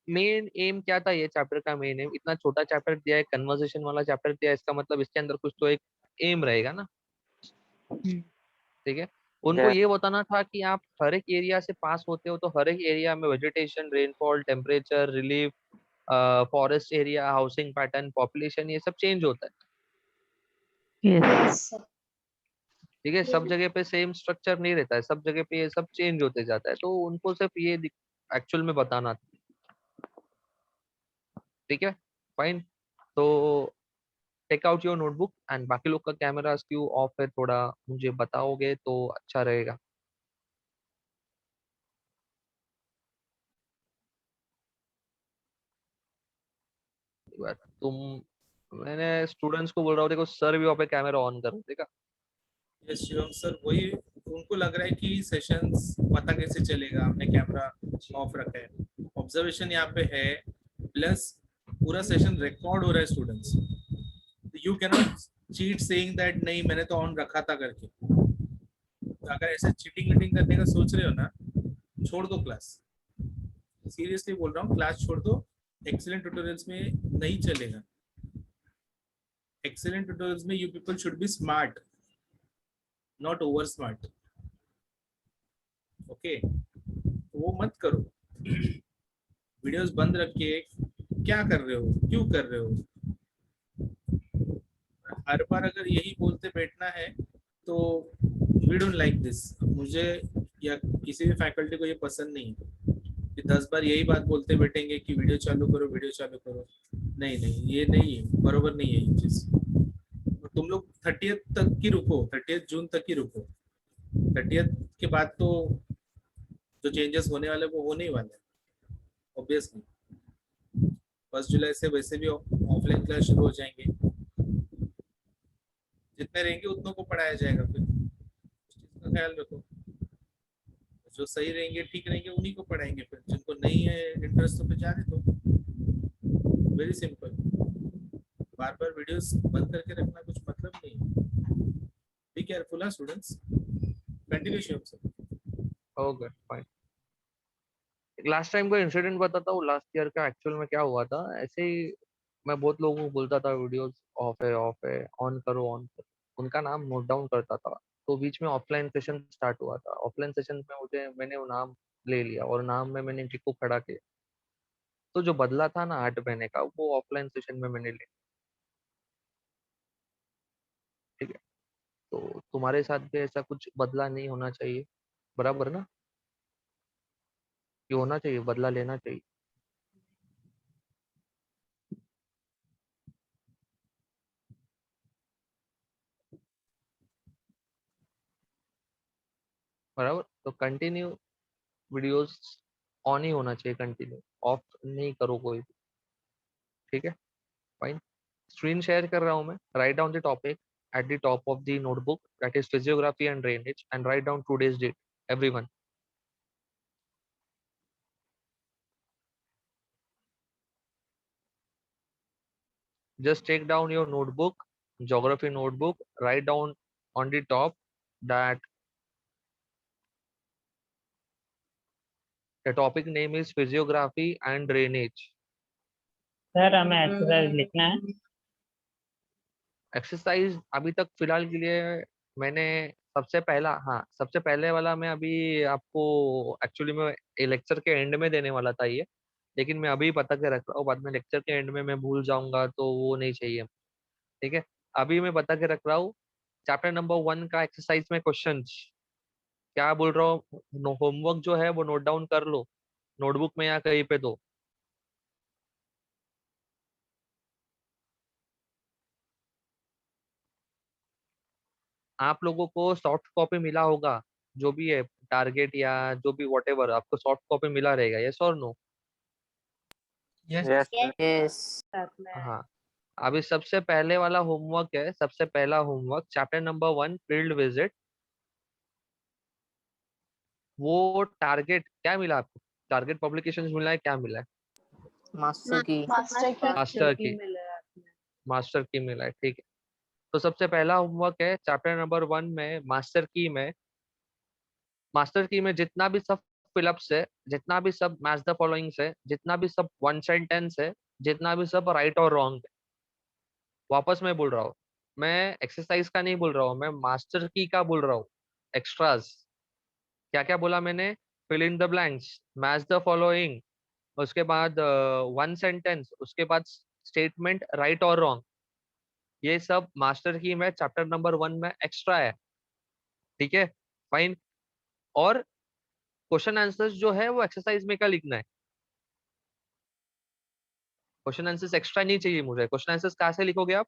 मेन एम क्या था? ये चैप्टर का मेन एम, इतना छोटा चैप्टर दिया है, कन्वर्सेशन वाला चैप्टर दिया है, इसका मतलब इसके अंदर कुछ तो एक एम रहेगा ना. ठीक है, उनको ये बताना था कि आप हर एक एरिया से पास होते हो तो हर एक एरिया में vegetation, rainfall, temperature, relief, forest area, housing pattern, population, ये सब चेंज होता है. Yes. ठीक है, सब जगह पे सेम स्ट्रक्चर नहीं रहता है, सब जगह पे ये सब चेंज होते जाता है, तो उनको सिर्फ ये एक्चुअल में बताना था. ठीक है, फाइन. तो take out your notebook and बाकी लोग का कैमरा क्यों ऑफ है थोड़ा मुझे बताओगे तो अच्छा रहेगा. तुम, मैंने स्टूडेंट्स को बोल रहा हूँ, देखो सर भी वहाँ पे कैमरा ऑन कर, देखा? यस शिवम सर, वही उनको लग रहा है कि सेशंस पता कैसे चलेगा, हमने कैमरा ऑफ रखा है. ऑब्जर्वेशन यहाँ पे है, प्लस पूरा सेशन रिकॉर्ड हो रहा है students. You can not cheat saying that नहीं मैंने तो ऑन रखा था करके. तो अगर ऐसे चीटिंग वीटिंग करने का सोच रहे हो ना, छोड़ दो क्लास. सीरियसली बोल रहा हूँ, क्लास छोड़ दो. एक्सीलेंट ट्यूटोरियल्स में नहीं चलेगा. एक्सीलेंट ट्यूटोरियल्स में you people should be smart, not over smart. Okay, वो मत करो. वीडियोस बंद रख के क्या कर रहे हो, क्यों कर रहे हो? हर बार अगर यही बोलते बैठना है तो वी डोंट लाइक दिस. मुझे या किसी भी फैकल्टी को ये पसंद नहीं है कि 10 बार यही बात बोलते बैठेंगे कि वीडियो चालू करो, वीडियो चालू करो। नहीं नहीं, ये नहीं है, बरोबर नहीं है ये चीज। तुम लोग 30th तक की रुको, 30th जून तक की रुको। 30th के बाद तो जो चेंजेस होने वाले वो होने ही वाले हैं ऑब्वियसली। 1 जुलाई से वैसे भी ऑफलाइन क्लास शुरू हो जाएंगे, जितने रहेंगे उतनों को पढ़ाया जाएगा। फिर उस चीज का ख्याल रखो, जो सही रहेंगे ठीक रहेंगे उन्हीं को पढ़ाएंगे। फिर जिनको नहीं है इंटरेस्ट तो फिर जाने दो, वेरी सिंपल। बार बार वीडियोस बंद करके रखना कुछ मतलब नहीं है। Be careful students, continue Shivam sir. Okay fine. Last time का इंसिडेंट बताता हूँ, लास्ट ईयर का एक्चुअल में क्या हुआ था। ऐसे ही मैं बहुत लोगों को बोलता था वीडियोस ऑफ है, ऑन करो ऑन करो, उनका नाम नोट डाउन करता था। तो बीच में ऑफलाइन सेशन स्टार्ट हुआ था। ऑफलाइन सेशन में मैंने वो नाम ले लिया और नाम में मैंने टिक्को खड़ा किया। तो जो बदला था ना 8 महीने का, वो ऑफलाइन सेशन में मैंने लिया। ठीक है, तो तुम्हारे साथ भी ऐसा कुछ बदला नहीं होना चाहिए, बराबर ना? ये होना चाहिए, बदला लेना चाहिए। बराबर, तो कंटिन्यू वीडियोस ऑन ही होना चाहिए, कंटिन्यू ऑफ नहीं करो कोई भी। ठीक है, फाइन। स्क्रीन शेयर कर रहा हूँ मैं। Write down the topic at the top of the notebook, that is physiography and drainage, and write down today's date, everyone. Just take down your notebook, geography notebook, write down on the top that the topic name is physiography and drainage. Sir हमें एक्सरसाइज लिखना है। एक्सरसाइज अभी तक फिलहाल के लिए मैंने सबसे पहले वाला मैं अभी आपको एक्चुअली मैं लेक्चर के एंड में देने वाला था ये, लेकिन मैं अभी बता के रख रहा हूँ। बाद में लेक्चर के एंड में मैं भूल जाऊंगा तो वो नहीं चाहिए। ठीक है, अभी मैं बता के रख रहा हूँ। चैप्टर नंबर 1 का एक्सरसाइज में क्वेश्चन क्या बोल रहा हूँ, होमवर्क जो है वो नोट डाउन कर लो नोटबुक में या कहीं पे। तो आप लोगों को सॉफ्ट कॉपी मिला होगा, जो भी है टारगेट या जो भी व्हाटएवर, आपको सॉफ्ट कॉपी मिला रहेगा, यस और नो? Yes sir. यस। साथ में हाँ, अभी सबसे पहले वाला होमवर्क है, सबसे पहला homework chapter number 1 field visit. वो टारगेट क्या मिला आपको? टारगेट पब्लिकेशंस मिला है, क्या मिला है? मास्टर की। मास्टर की, मिला है आपने। मास्टर की मिला है। ठीक है, तो सबसे पहला होमवर्क है चैप्टर नंबर 1 में मास्टर की में। मास्टर की में जितना भी सब फिलअप्स है, जितना भी सब मैच द फॉलोइंग्स है, जितना भी सब वन सेंटेंस है, जितना भी सब राइट और रॉन्ग है, वापस मैं बोल रहा हूँ, मैं एक्सरसाइज का नहीं बोल रहा हूँ, मैं मास्टर की का बोल रहा हूँ। एक्स्ट्रास क्या क्या बोला मैंने? Fill in the blanks, match the following, उसके बाद वन सेंटेंस, उसके बाद स्टेटमेंट राइट और रॉन्ग। ये सब मास्टर की में चैप्टर नंबर 1 में एक्स्ट्रा है। ठीक है, फाइन। और क्वेश्चन आंसर्स जो है वो एक्सरसाइज में का लिखना है। क्वेश्चन आंसर्स एक्स्ट्रा नहीं चाहिए मुझे। क्वेश्चन आंसर्स कहाँ से लिखोगे आप?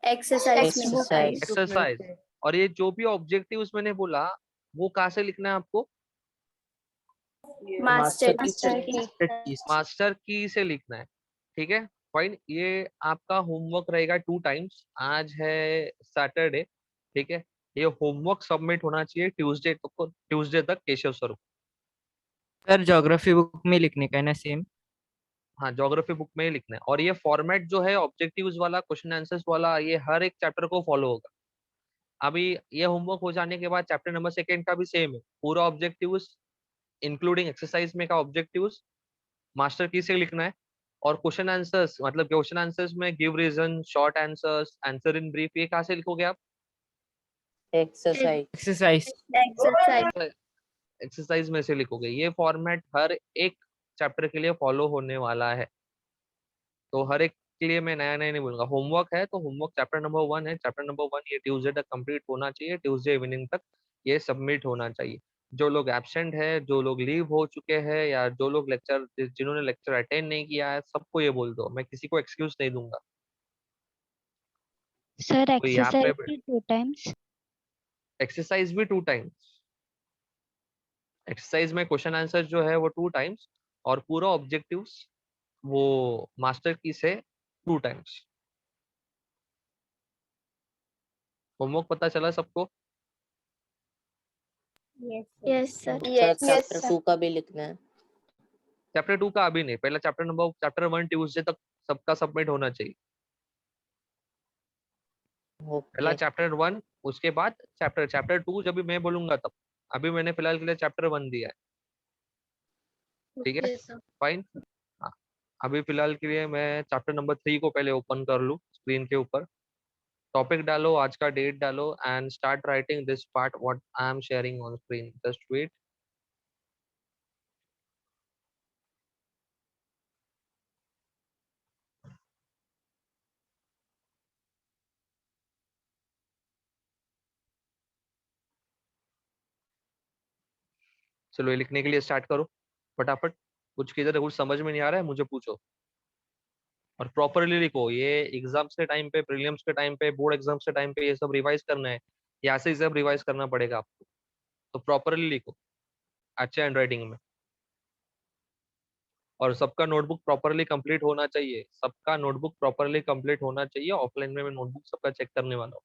एक्सरसाइज में एक्सरसाइज। एक्सरसाइज। और ये जो भी ऑब्जेक्टिव्स मैंने बोला वो कहाँ से लिखना है आपको? मास्टर मास्टर की से लिखना है। ठीक है, फाइन। ये आपका होमवर्क रहेगा 2 टाइम्स। आज है सैटरडे, ठीक है। ये होमवर्क सबमिट होना चाहिए ट्यूसडे तक केशव सर को। सर ज्योग्राफी बुक में लिखने का है ना सेम? हाँ, ज्योग्राफी बुक में ही लिखना है। और ये फॉर्मेट जो है ऑब्जेक्टिव्स वाला, क्वेश्चन आंसर्स वाला, ये हर एक चैप्टर को फॉलो होगा। अभी ये होमवर्क हो जाने के बाद चैप्टर नंबर 2 का भी सेम है, पूरा ऑब्जेक्टिव्स इंक्लूडिंग एक्सरसाइज में का ऑब्जेक्टिव्स मास्टर की से लिखना है। और क्वेश्चन आंसर्स, मतलब क्वेश्चन आंसर्स में give reason, short answers, answer in brief, ये कहाँ से लिखोगे आप? एक्सरसाइज। एक्सरसाइज। एक्सरसाइज एक्सरसाइज में से लिखोगे। ये फॉर्मेट हर एक चैप्टर के लिए फॉलो होने वाला है। तो हर एक के लिए मैं नया नया नहीं बोलूंगा। होमवर्क है तो होमवर्क चैप्टर नंबर 1 है। चैप्टर नंबर 1 ये ट्यूसडे तक कंप्लीट होना चाहिए, ट्यूसडे इवनिंग तक ये सबमिट होना चाहिए। जो लोग एब्सेंट है, जो लोग लीव हो चुके हैं, या जो लोग लेक्चर जिन्होंने लेक्चर अटेंड नहीं किया है, सबको ये बोल दो, मैं किसी को एक्सक्यूज नहीं दूंगा। सर तो यहाँ पे एक्सरसाइज भी 2 टाइम्स। एक्सरसाइज भी 2 टाइम्स। एक्सरसाइज में क्वेश्चन आंसर जो है वो 2 टाइम्स, और पूरा ऑब्जेक्टिव्स वो मास्टर की से 2 टाइम्स। होमवर्क पता चला सबको? Yes sir. सर चैप्टर 2 का भी लिखना है। चैप्टर 2 का अभी नहीं, पहला चैप्टर 1 ट्यूसडे तक सबका सबमिट होना चाहिए। पहला ओके चैप्टर 1, उसके बाद चैप्टर 2 जब भी मैं बोलूंगा तब। अभी मैंने फिलहाल के लिए चैप्टर 1 दिया है, ठीक है? Okay sir. फाइन। हाँ, अभी फिलहाल के लिए मैं चैप्टर नंबर 3 को पहले ओपन कर लूँ स्क्रीन के ऊपर। टॉपिक डालो, आज का डेट डालो, and start writing this part what I am sharing on screen. Just wait. चलो ये लिखने के लिए स्टार्ट करो फटाफट। कुछ किधर कुछ समझ में नहीं आ रहा है मुझे पूछो, और प्रॉपरली लिखो। ये एग्जाम्स के टाइम पे, प्रीलिम्स के टाइम पे, बोर्ड एग्जाम्स के टाइम पे ये सब रिवाइज करना है, यहाँ से ही सब रिवाइज करना पड़ेगा आपको। तो प्रॉपरली लिखो, अच्छे हैंडराइटिंग में। और सबका नोटबुक प्रॉपरली कंप्लीट होना चाहिए, सबका नोटबुक प्रॉपरली कंप्लीट होना चाहिए। ऑफलाइन में मैं नोटबुक सबका चेक करने वाला हूँ।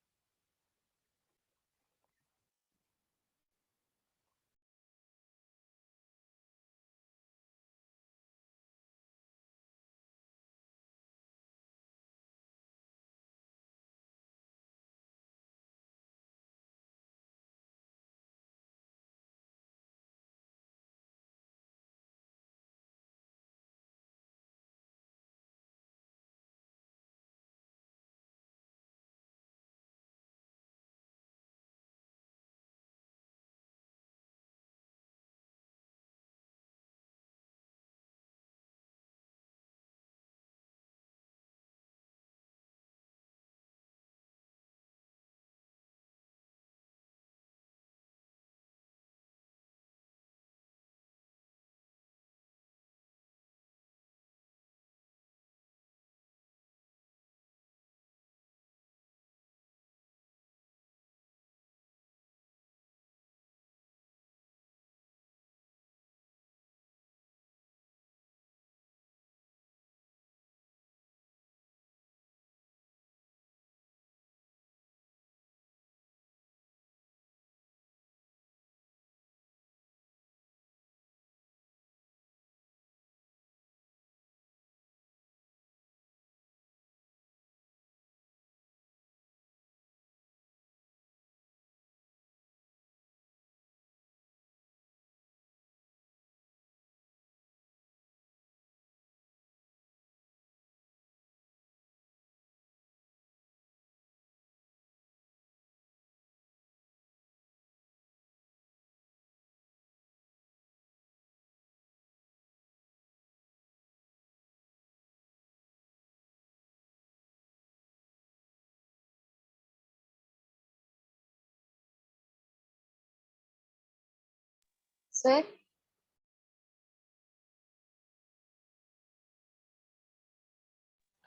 सर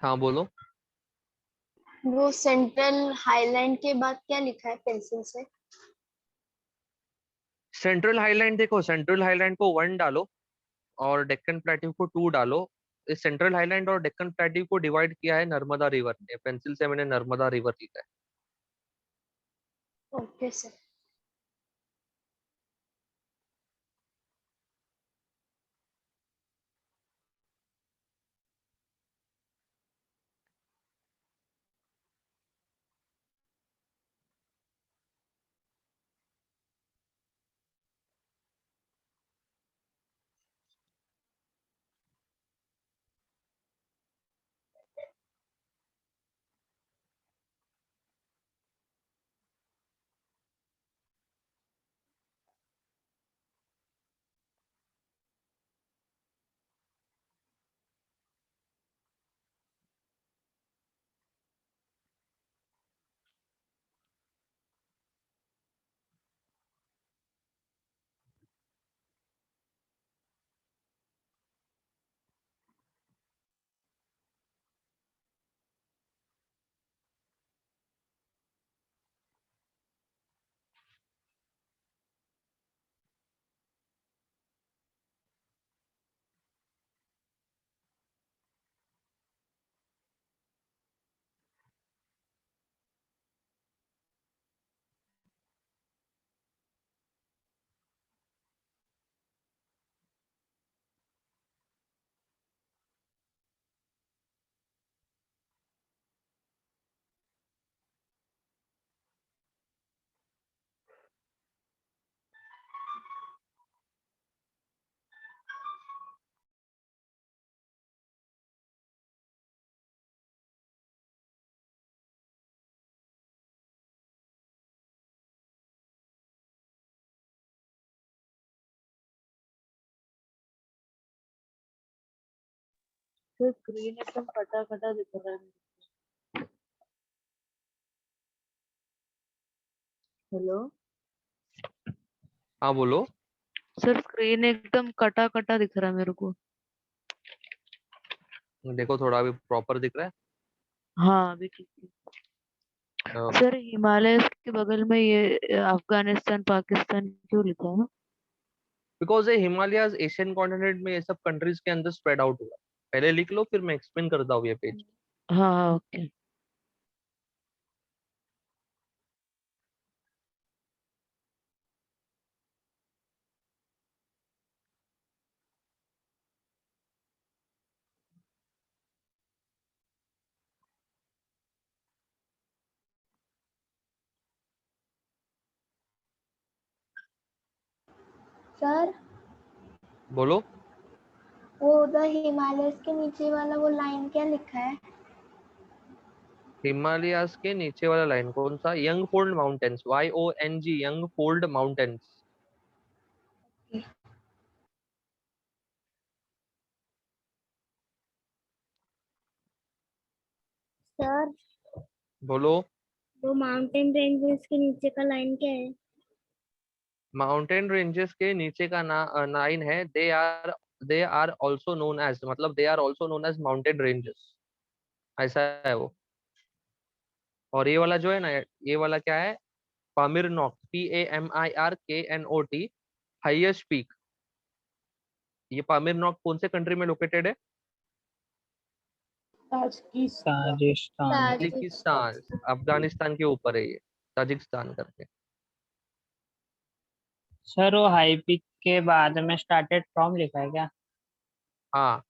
हाँ बोलो। वो सेंट्रल हाईलैंड के बाद क्या लिखा है पेंसिल से? सेंट्रल हाईलैंड देखो, सेंट्रल हाईलैंड को 1 डालो और डेक्कन प्लेट्यू को 2 डालो। इस सेंट्रल हाईलैंड और डेक्कन प्लेट्यू को डिवाइड किया है नर्मदा रिवर ने। पेंसिल से मैंने नर्मदा रिवर लिखा है। Okay sir. सर स्क्रीन एकदम कटा कटा दिख रहा है। हेलो हाँ बोलो। सर स्क्रीन एकदम कटा कटा दिख रहा है मेरे को। देखो थोड़ा अभी प्रॉपर दिख रहा हाँ अभी ठीक है। है। सर हिमालय के बगल में ये अफगानिस्तान पाकिस्तान क्यों लिखा है? बिकॉज ये हिमालयाज एशियन कॉन्टिनेंट में ये सब कंट्रीज के अंदर स्प्रेड आउट हुआ। पहले लिख लो फिर मैं एक्सप्लेन करता हूँ ये पेज। हाँ हाँ ओके। सर बोलो। वो उधर हिमालय के नीचे वाला वो लाइन क्या लिखा है? हिमालयाज के नीचे वाला लाइन कौन सा? Young fold mountains, YONG, young fold mountains. Sir बोलो। वो माउंटेन रेंजेस के नीचे का लाइन क्या है? माउंटेन रेंजेस के नीचे का लाइन है, they are also known as, मतलब they are also known as mountain ranges, ऐसा है वो। और ये वाला जो है ना, ये वाला क्या है? Pamir knock, PAMIRKNOT, highest peak. ये पामिर नॉक कौन से कंट्री में लोकेटेड है? राजस्थान। ताजिकिस्तान, अफगानिस्तान के ऊपर है ये, ताजिकिस्तान करके। सर वो हाई पिक के बाद में स्टार्टेड फ्रॉम लिखा है क्या? हाँ।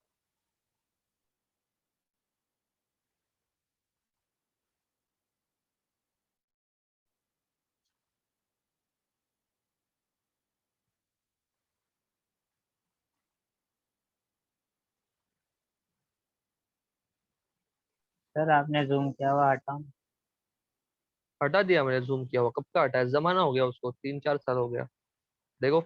सर आपने जूम किया हुआ हटाओ। हटा दिया मैंने, जूम किया हुआ कब का हटा है? जमाना हो गया उसको, 3-4 साल हो गया। देखो।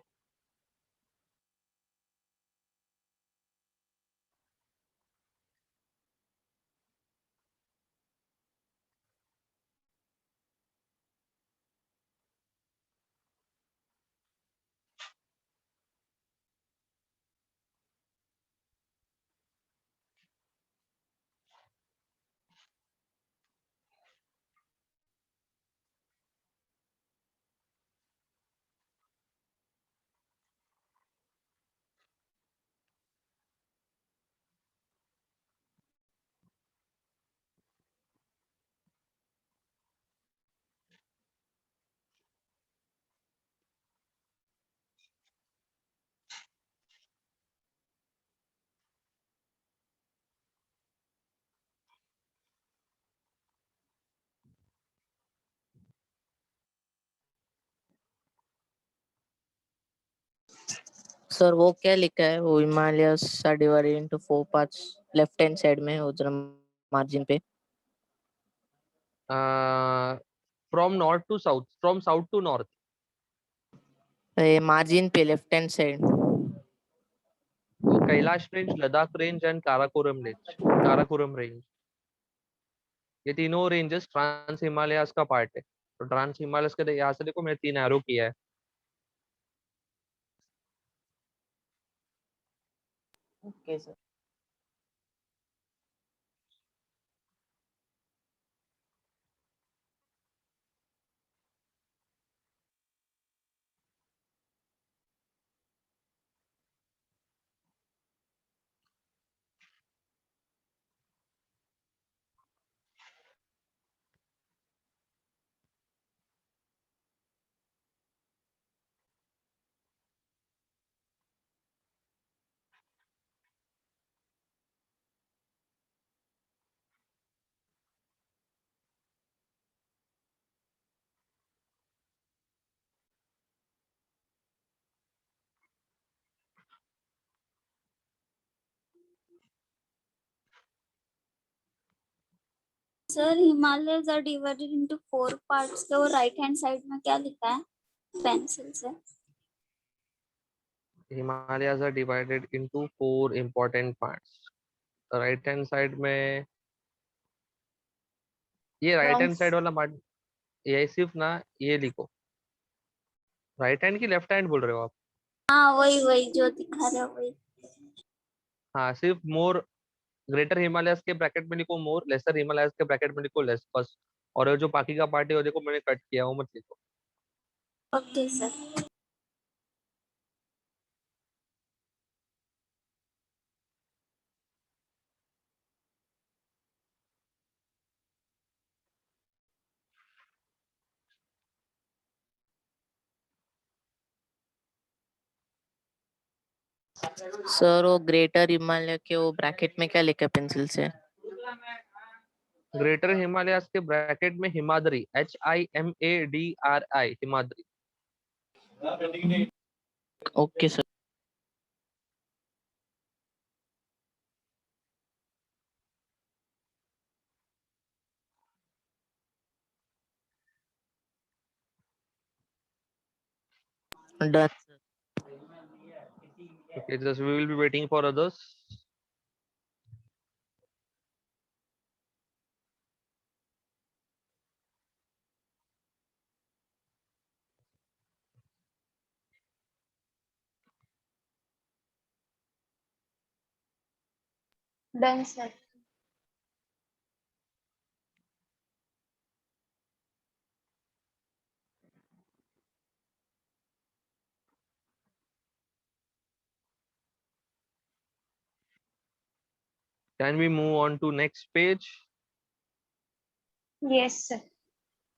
सर वो क्या लिखा है? वो Himalayas are divided into 4 parts, left hand side में उधर मार्जिन पे। From north to south, from south to north. ये मार्जिन पे लेफ्ट हैंड साइड। वो Kailash range, Ladakh range and Karakoram range, ये तीनों रेंजेस ट्रांस हिमालयास का पार्ट है। तो ट्रांस हिमालयस के यहाँ से देखो मैंने 3 एरो किया है। Okay sir. Sir Himalayas are divided into 4 parts, तो वो राइट हैंड साइड में क्या लिखा है पेंसिल से? Himalayas are divided into 4 important parts. Right hand side में ये राइट Wrong. हैंड साइड वाला पार्ट, ये सिर्फ ना ये लिखो, राइट हैंड की लेफ्ट हैंड बोल रहे हो आप? हाँ वही वही जो दिखा रहे हो वही। हाँ, सिर्फ मोर, ग्रेटर हिमालयस के ब्रैकेट में लिखो मोर, लेसर हिमालयस के ब्रैकेट में लिखो लेस बस। और वो जो बाकी का पार्ट है वो देखो मैंने कट किया, वो मत लिखो। Okay sir. सर वो ग्रेटर हिमालय के वो ब्रैकेट में क्या लिखा है पेंसिल से? ग्रेटर हिमालयस के ब्रैकेट में Himadri, HIMADRI, Himadri. Okay sir. Done. Okay, just we will be waiting for others. Done, sir. Can we move on to next page? Yes, sir.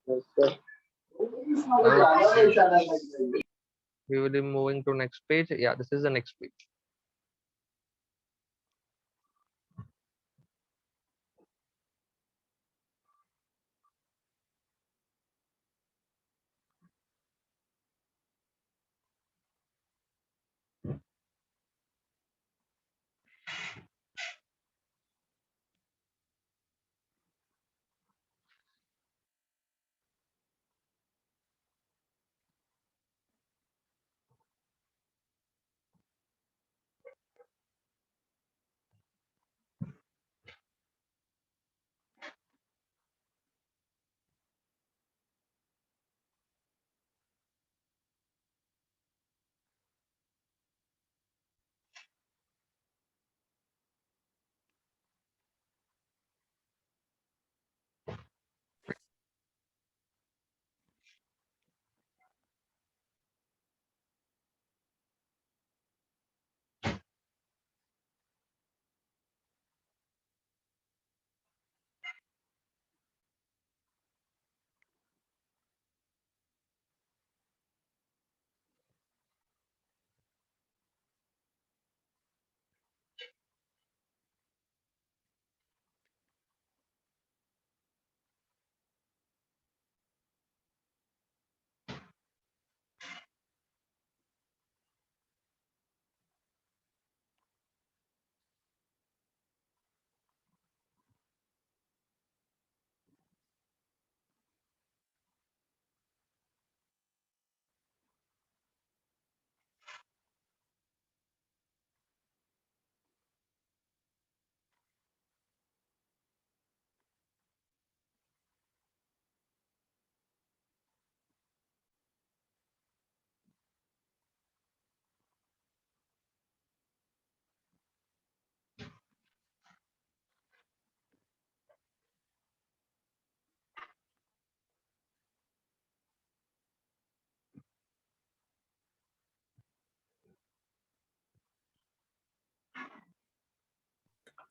Okay. We will be moving to next page. Yeah, this is the next page.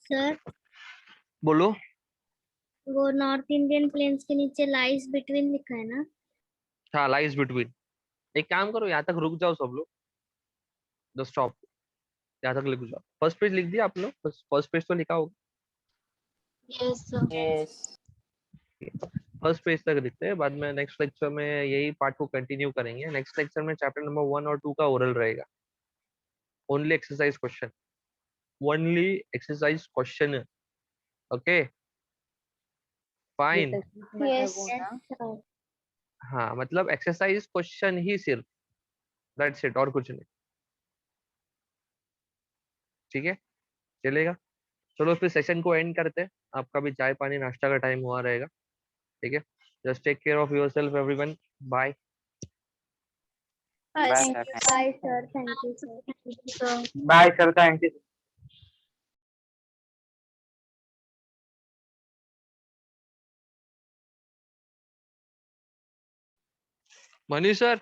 Sir बोलो। वो नॉर्थ इंडियन प्लेन्स के नीचे लाइज बिटवीन लिखा है ना? हाँ, लाइज बिटवीन। एक काम करो, यहाँ तक रुक जाओ सब लोग, द स्टॉप, यहाँ तक लिख जाओ। फर्स्ट पेज लिख दिया आप लोग? फर्स्ट पेज तो लिखा होगा। Yes, sir. Yes. First page तक लिखते हैं, बाद में नेक्स्ट लेक्चर में यही पार्ट को कंटिन्यू करेंगे। नेक्स्ट लेक्चर में चैप्टर नंबर 1 और 2 का ओरल रहेगा। Only exercise question, only exercise question. Okay, fine. Yes. Sir हाँ, मतलब एक्सरसाइज क्वेश्चन ही सिर्फ, दैट्स इट, और कुछ नहीं। ठीक है, चलेगा? चलो फिर सेशन को एंड करते हैं, आपका भी चाय पानी नाश्ता का टाइम हुआ रहेगा, ठीक है। Just take care of yourself everyone, bye. Bye, Bye, sir. sir. Bye, sir. Thank you, sir. Bye sir, thank you. Manish sir.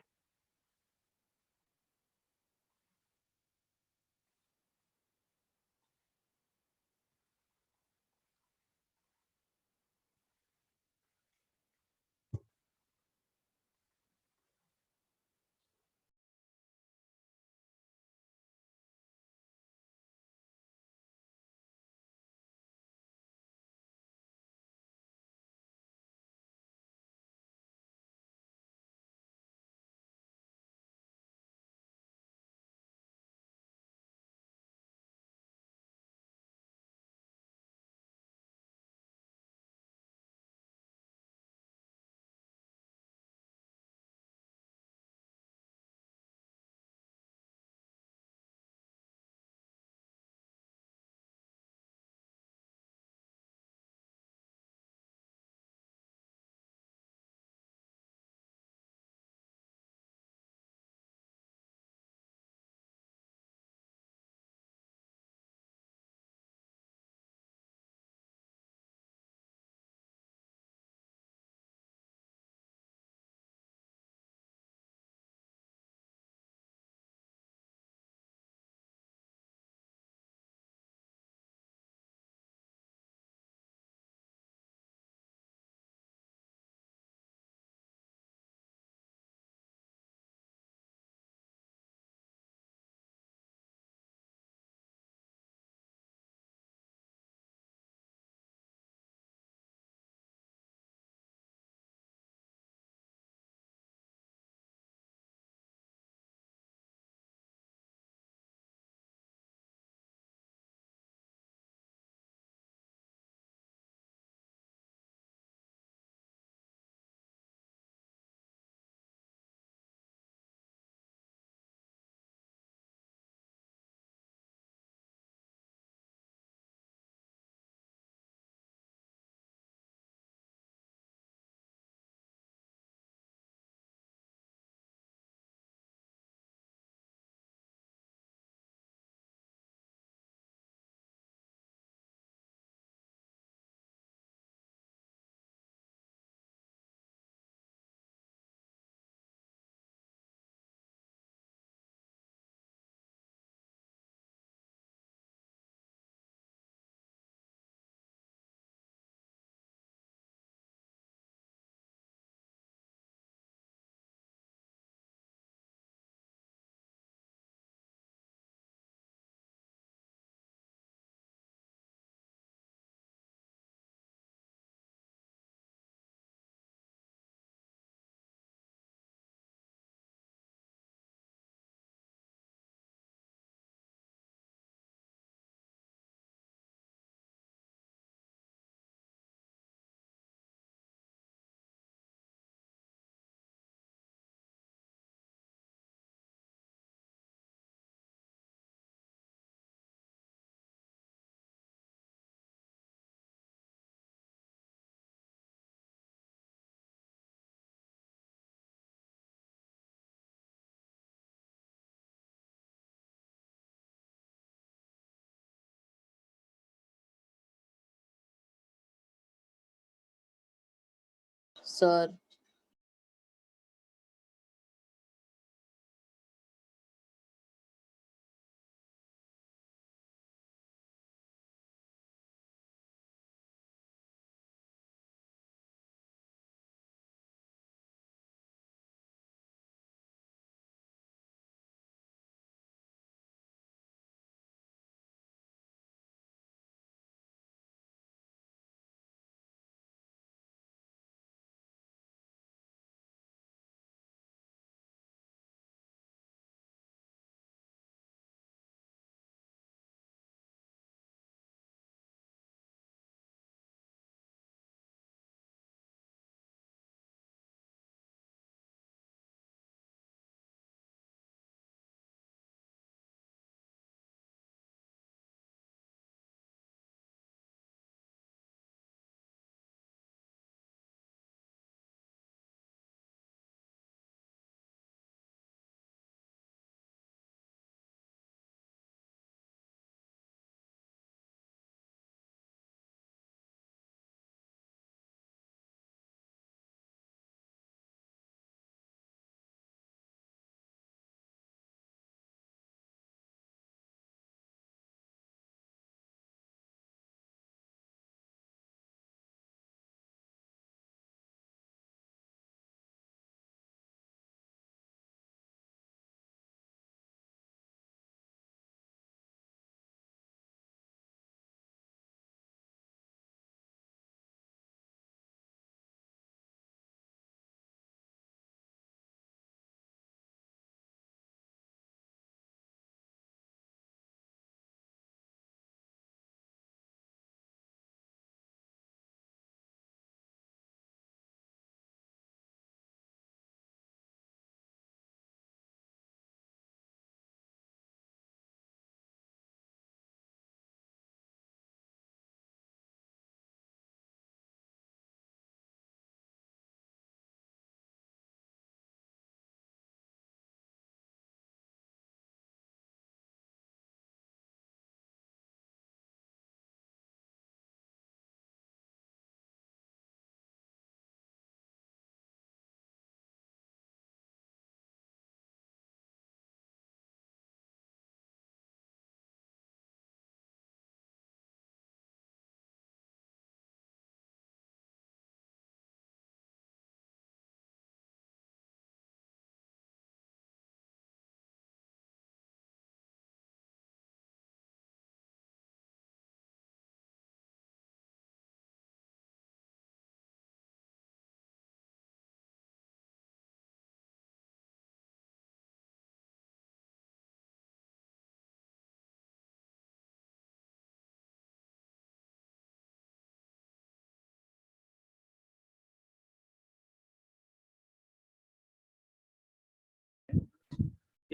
Sir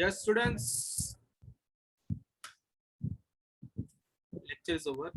Yes, students. Lecture is over.